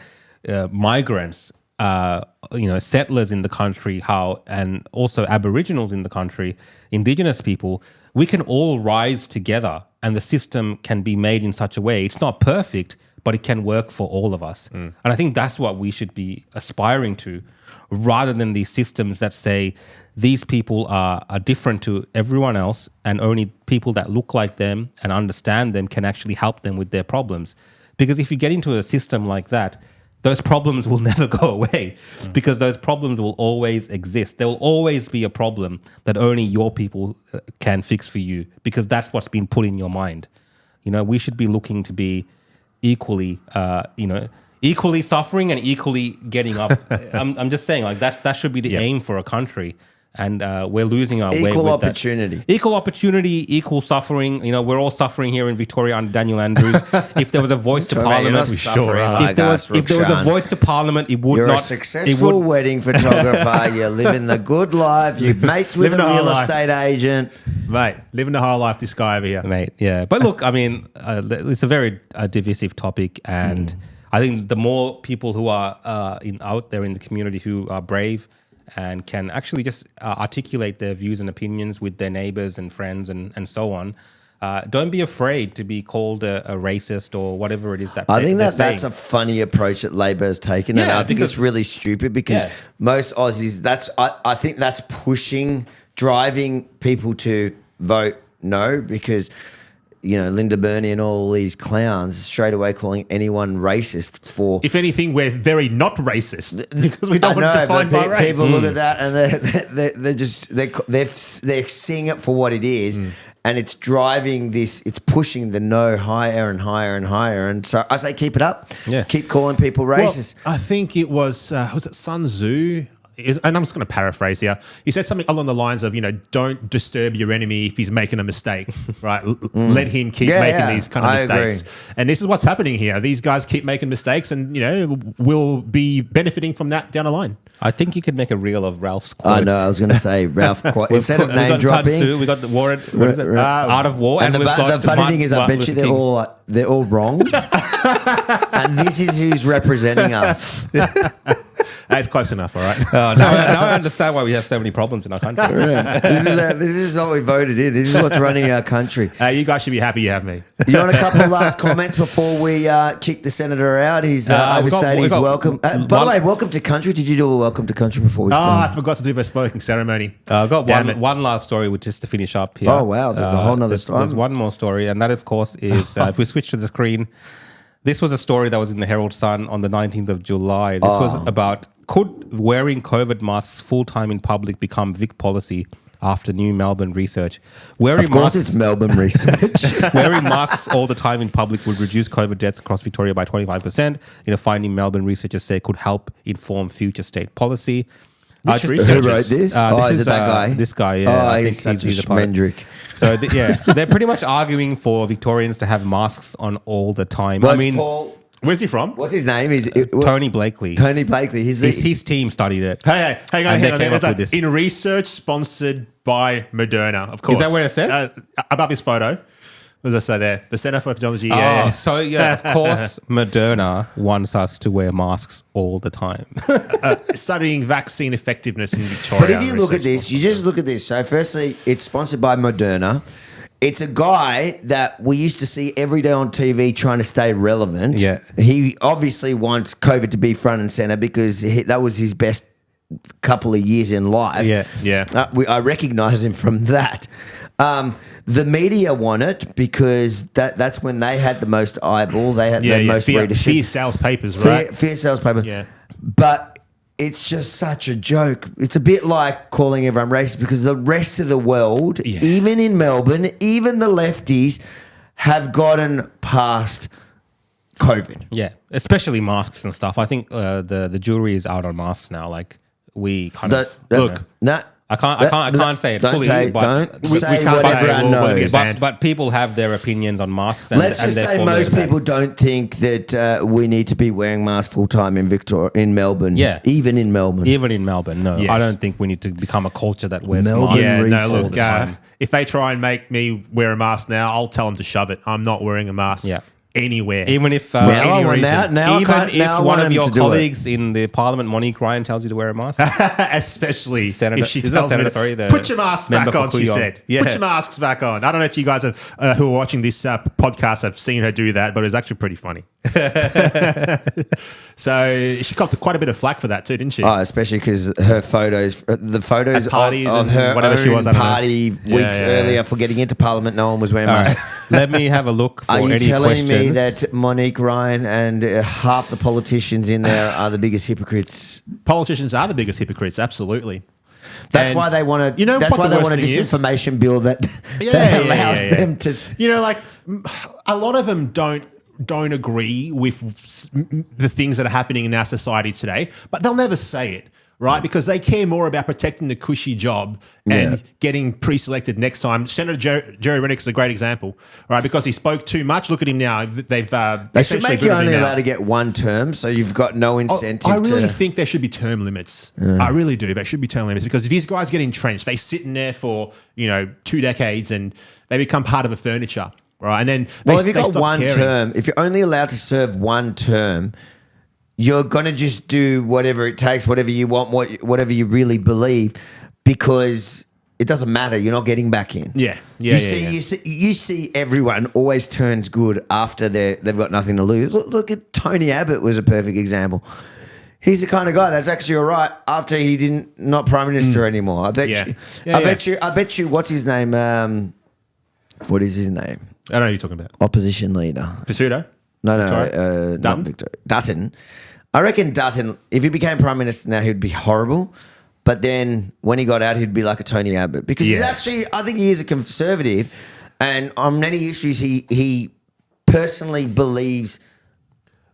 migrants, settlers in the country, and also Aboriginals in the country, Indigenous people, we can all rise together and the system can be made in such a way. It's not perfect, but it can work for all of us. And I think that's what we should be aspiring to, rather than these systems that say these people are different to everyone else and only people that look like them and understand them can actually help them with their problems. Because if you get into a system like that, those problems will never go away because those problems will always exist. There will always be a problem that only your people can fix for you because that's what's been put in your mind. You know, we should be looking to be equally suffering and equally getting up. I'm just saying, like, that should be the aim for a country. and we're losing our way with Equal that. opportunity. Equal opportunity, equal suffering. You know, we're all suffering here in Victoria under Daniel Andrews. If there was a voice to Parliament, we sure are. if there was a voice to Parliament, it would You're not. a successful wedding photographer. You're living the good life. You're mates with a real estate agent. Mate, living the high life, this guy over here. Mate, yeah. But look, I mean, it's a very divisive topic, and I think the more people who are out there in the community who are brave and can actually just articulate their views and opinions with their neighbors and friends and so on, don't be afraid to be called a racist or whatever it is that I think they're that's saying. a funny approach that Labor has taken, and Yeah, I think it's really stupid because most Aussies, I think that's driving people to vote no, because you know, Linda Burney and all these clowns straight away calling anyone racist for. If anything, we're very not racist because we don't want to define by race. People look at that and they're seeing it for what it is, and it's driving this. It's pushing the no higher and higher and higher. And so I say, keep it up. Yeah. Keep calling people racist. Well, I think it was it Sun Tzu? And I'm just going to paraphrase here. He said something along the lines of, you know, don't disturb your enemy if he's making a mistake, right? Let him keep making these kind of mistakes. Agree. And this is what's happening here. These guys keep making mistakes and, you know, we'll be benefiting from that down the line. I think you could make a reel of Ralph's quotes. I know. I was going to say Ralph. Instead of name dropping, we got the war. What is it? Art of War, and we've got the funny thing is, I bet you they're all wrong, and this is who's representing us. It's close enough, all right. Now I understand why we have so many problems in our country. This is what we voted in. This is what's running our country. You guys should be happy you have me. You want a couple of last comments before we kick the senator out? He's overstayed his welcome. By the way, welcome to country. Did you do a welcome to country before we started? I forgot to do the smoking ceremony. I've got one last story, which is to finish up here. Oh, wow. There's a whole nother story. There's one more story, and that, of course, is if we switch to the screen, this was a story that was in the Herald Sun on the 19th of July. This was about, could wearing COVID masks full-time in public become Vic policy after new Melbourne research? Of course it's Melbourne research. Wearing masks all the time in public would reduce COVID deaths across Victoria by 25%. In a finding Melbourne researchers say could help inform future state policy. Who wrote this? Is it that guy? This guy, yeah. I think he's such a schmendrick. So, they're pretty much arguing for Victorians to have masks on all the time. But I mean, Paul, where's he from? what's his name? Tony Blakely. Tony Blakely. His team studied it. Hey, hang on. They came up with this. In research sponsored by Moderna, of course. Is that what it says? Above his photo. What does I say there? The Centre for Epidemiology. So of course, Moderna wants us to wear masks all the time. Studying vaccine effectiveness in Victoria. But if you look at this, you just look at this. So firstly, it's sponsored by Moderna. It's a guy that we used to see every day on TV trying to stay relevant. Yeah. He obviously wants COVID to be front and center because that was his best couple of years in life. Yeah. I recognize him from that. The media want it because that's when they had the most eyeballs. They had the most readership. Fear sales papers, right? Fear sales paper. Yeah. But it's just such a joke. It's a bit like calling everyone racist because the rest of the world, even in Melbourne, even the lefties have gotten past COVID. Yeah, especially masks and stuff. I think the jury is out on masks now. Like we kind of look. I can't say it fully. Don't say whatever I know. But people have their opinions on masks. Let's just say most people don't think that we need to be wearing masks full time in Melbourne. Yeah, even in Melbourne. No, yes. I don't think we need to become a culture that wears Melbourne masks. all the time. If they try and make me wear a mask now, I'll tell them to shove it. I'm not wearing a mask. Yeah. Anywhere. Even if one of your colleagues in the Parliament, Monique Ryan, tells you to wear a mask, especially Senator, if she tells me, put your masks back on, she said. Yeah. Put your masks back on. I don't know if you guys have, who are watching this podcast have seen her do that, but it's actually pretty funny. So she copped quite a bit of flack for that too, didn't she? Oh, especially because her photos, the photos at parties of her whatever she was, party weeks earlier for getting into Parliament, no one was wearing masks. Let me have a look for any questions. Are you telling me that Monique Ryan and half the politicians in there are the biggest hypocrites? Politicians are the biggest hypocrites, absolutely. That's why they want to. That's why they want a disinformation bill that allows them to. You know, like a lot of them don't agree with the things that are happening in our society today, but they'll never say it. right? Because they care more about protecting the cushy job and getting pre-selected next time. Senator Jerry Rennick is a great example, right? Because he spoke too much. Look at him now. They should make you only allowed to get one term, so you've got no incentive. I really think there should be term limits. I really do. There should be term limits because if these guys get entrenched, they sit in there for 2 decades and they become part of the furniture, right? And then if you've got one term, if you're only allowed to serve one term, you're going to just do whatever it takes, whatever you want, whatever you really believe, because it doesn't matter. You're not getting back in. You see everyone always turns good after they've got nothing to lose. Look at Tony Abbott was a perfect example. He's the kind of guy that's actually all right after he not prime minister anymore. I bet you. What's his name? What is his name? I don't know who you're talking about. Opposition leader. Pizzuto? No, not Victor. Dutton. I reckon Dutton, if he became Prime Minister now, he'd be horrible. But then when he got out, he'd be like a Tony Abbott. Because he's actually, I think he is a conservative. And on many issues, he personally believes...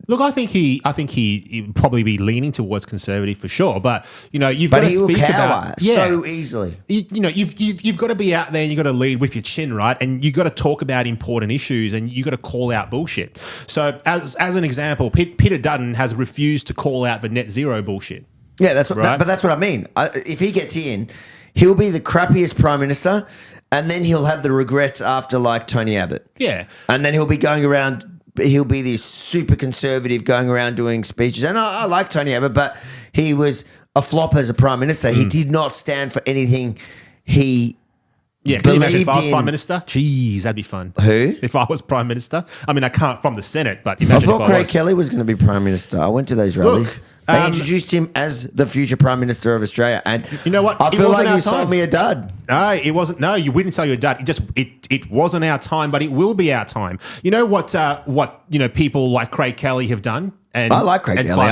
Look, I think he'd probably be leaning towards conservative for sure, but you've got to speak about so easily. You've got to be out there and you've got to lead with your chin, right? And you've got to talk about important issues and you've got to call out bullshit. So, as an example, Peter Dutton has refused to call out the net zero bullshit. Yeah, that's what I mean. If he gets in, he'll be the crappiest prime minister, and then he'll have the regrets after, like Tony Abbott. Yeah, and then he'll be going around. He'll be this super conservative going around doing speeches. And I like Tony Abbott, but he was a flop as a prime minister. He did not stand for anything he can you imagine if I was prime minister? Jeez, that'd be fun. Who? If I was prime minister? I mean, I can't from the Senate, but imagine I thought Craig Kelly was going to be prime minister. I went to those rallies. They introduced him as the future prime minister of Australia, and you know what? I feel like you sold me a dud. No, it wasn't. No, you wouldn't sell you a dud. It wasn't our time, but it will be our time. You know what? People like Craig Kelly have done. And I like Craig Kelly.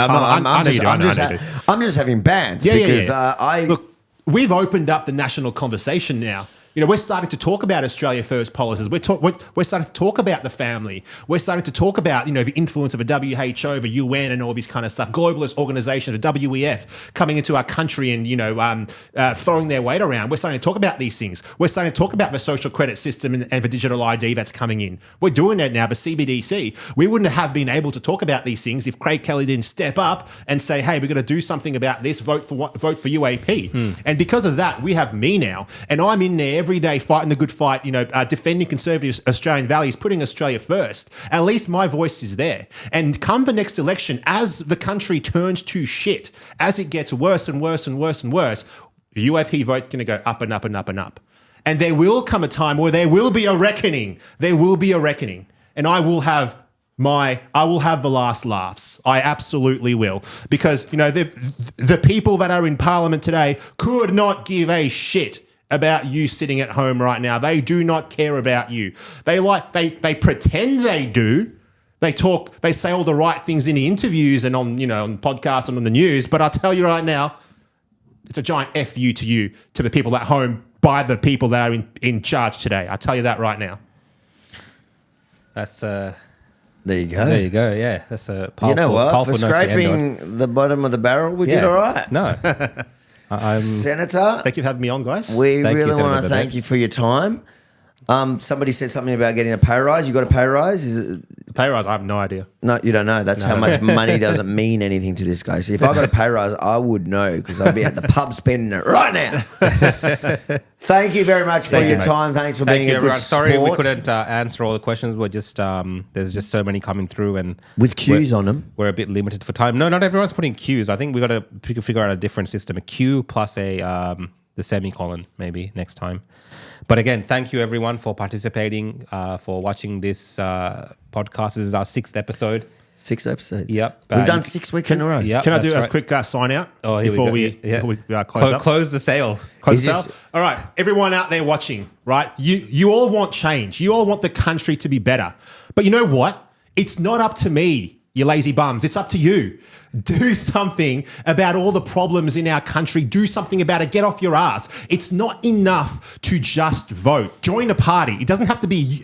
I'm just having bands because look. We've opened up the national conversation now. We're starting to talk about Australia First policies. We're starting to talk about the family. We're starting to talk about, the influence of a WHO, the UN and all this kind of stuff. Globalist organisations, the WEF, coming into our country and, throwing their weight around. We're starting to talk about these things. We're starting to talk about the social credit system and the digital ID that's coming in. We're doing that now, the CBDC. We wouldn't have been able to talk about these things if Craig Kelly didn't step up and say, hey, we're going to do something about this, vote for UAP. And because of that, we have me now. And I'm in there every day fighting the good fight, defending conservative Australian values, putting Australia first. At least my voice is there. And come the next election, as the country turns to shit, as it gets worse and worse and worse and worse, the UAP vote's going to go up and up and up and up. And there will come a time where there will be a reckoning. There will be a reckoning. And I will have the last laughs. I absolutely will. Because, the people that are in Parliament today could not give a shit about you sitting at home right now. They do not care about you. They pretend they do. They say all the right things in the interviews and on podcasts and on the news. But I'll tell you right now, it's a giant F you to the people at home by the people that are in charge today. I'll tell you that right now. That's there you go. There you go. Yeah, that's a powerful. You know what? For scraping the bottom of the barrel, we did all right. No. Senator, thank you for having me on, guys. We really want to thank you for your time. Somebody said something about getting a pay rise. You got a pay rise? Is it a pay rise? I have no idea. No, you don't know. That's how much money doesn't mean anything to this guy. So if I got a pay rise, I would know because I'd be at the pub spending it right now. Thank you very much for your time. Thanks for being a good sport. Sorry we couldn't answer all the questions. We're just there's just so many coming through and with queues on them. We're a bit limited for time. No, not everyone's putting queues. I think we got to figure out a different system. A queue plus the semicolon maybe next time. But again, thank you everyone for participating, for watching this podcast. This is our 6th episode. 6 episodes. Yep. We've done 6 weeks in a row. Yep, can I do a quick sign out before we close up? Close the sale. Close the sale. All right, everyone out there watching, right? You all want change. You all want the country to be better. But you know what? It's not up to me, you lazy bums. It's up to you. Do something about all the problems in our country. Do something about it. Get off your ass. It's not enough to just vote. Join a party. It doesn't have to be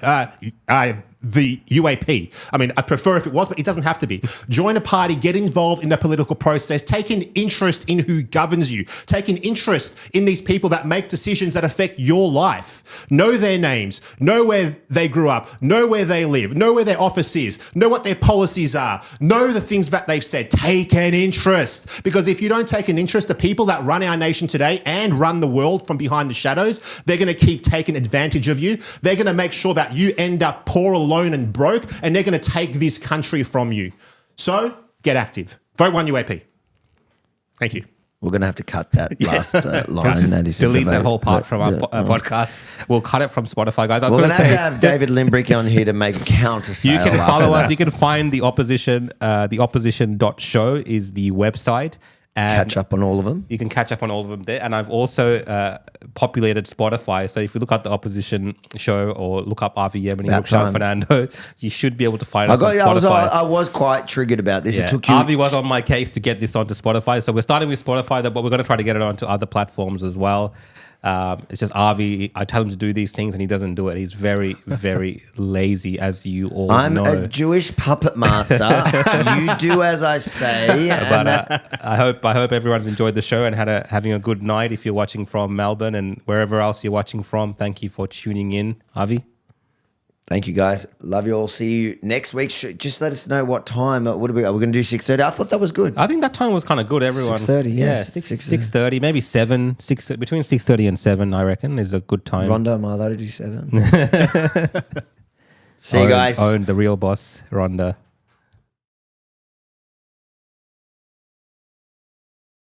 the UAP. I mean, I prefer if it was, but it doesn't have to be. Join a party, get involved in the political process, take an interest in who governs you, take an interest in these people that make decisions that affect your life. Know their names, know where they grew up, know where they live, know where their office is, know what their policies are, know the things that they've said. Take an interest. Because if you don't take an interest, the people that run our nation today and run the world from behind the shadows, they're going to keep taking advantage of you. They're going to make sure that you end up poor, alone and broke, and they're going to take this country from you. So get active. Vote 1 UAP. Thank you. We're going to have to cut that last line. That is delete that whole part from our podcast. We'll cut it from Spotify, guys. We're going to have David Limbrick on here to make a counter sale. You can follow us. You can find the opposition. The opposition.show is the website. And catch up on all of them. You can catch up on all of them there. And I've also populated Spotify. So if you look at the opposition show or look up Yemini, Rukshan Fernando, you should be able to find us on Spotify. I was quite triggered about this. Yeah. It took you. Avi was on my case to get this onto Spotify. So we're starting with Spotify, but we're going to try to get it onto other platforms as well. It's just Avi, I tell him to do these things and he doesn't do it. He's very, very lazy, as you all know. I'm a Jewish puppet master. You do as I say. But I hope everyone's enjoyed the show and having a good night. If you're watching from Melbourne and wherever else you're watching from, thank you for tuning in. Avi? Thank you, guys. Love you all. See you next week. Just let us know what time. What are we going to do? 6:30. I thought that was good. I think that time was kind of good. Everyone. 6:30. Yes. 6:30, maybe 7. Between 6:30 and 7, I reckon, is a good time. Rhonda, am I allowed to do 7? See you guys. Own the real boss, Rhonda.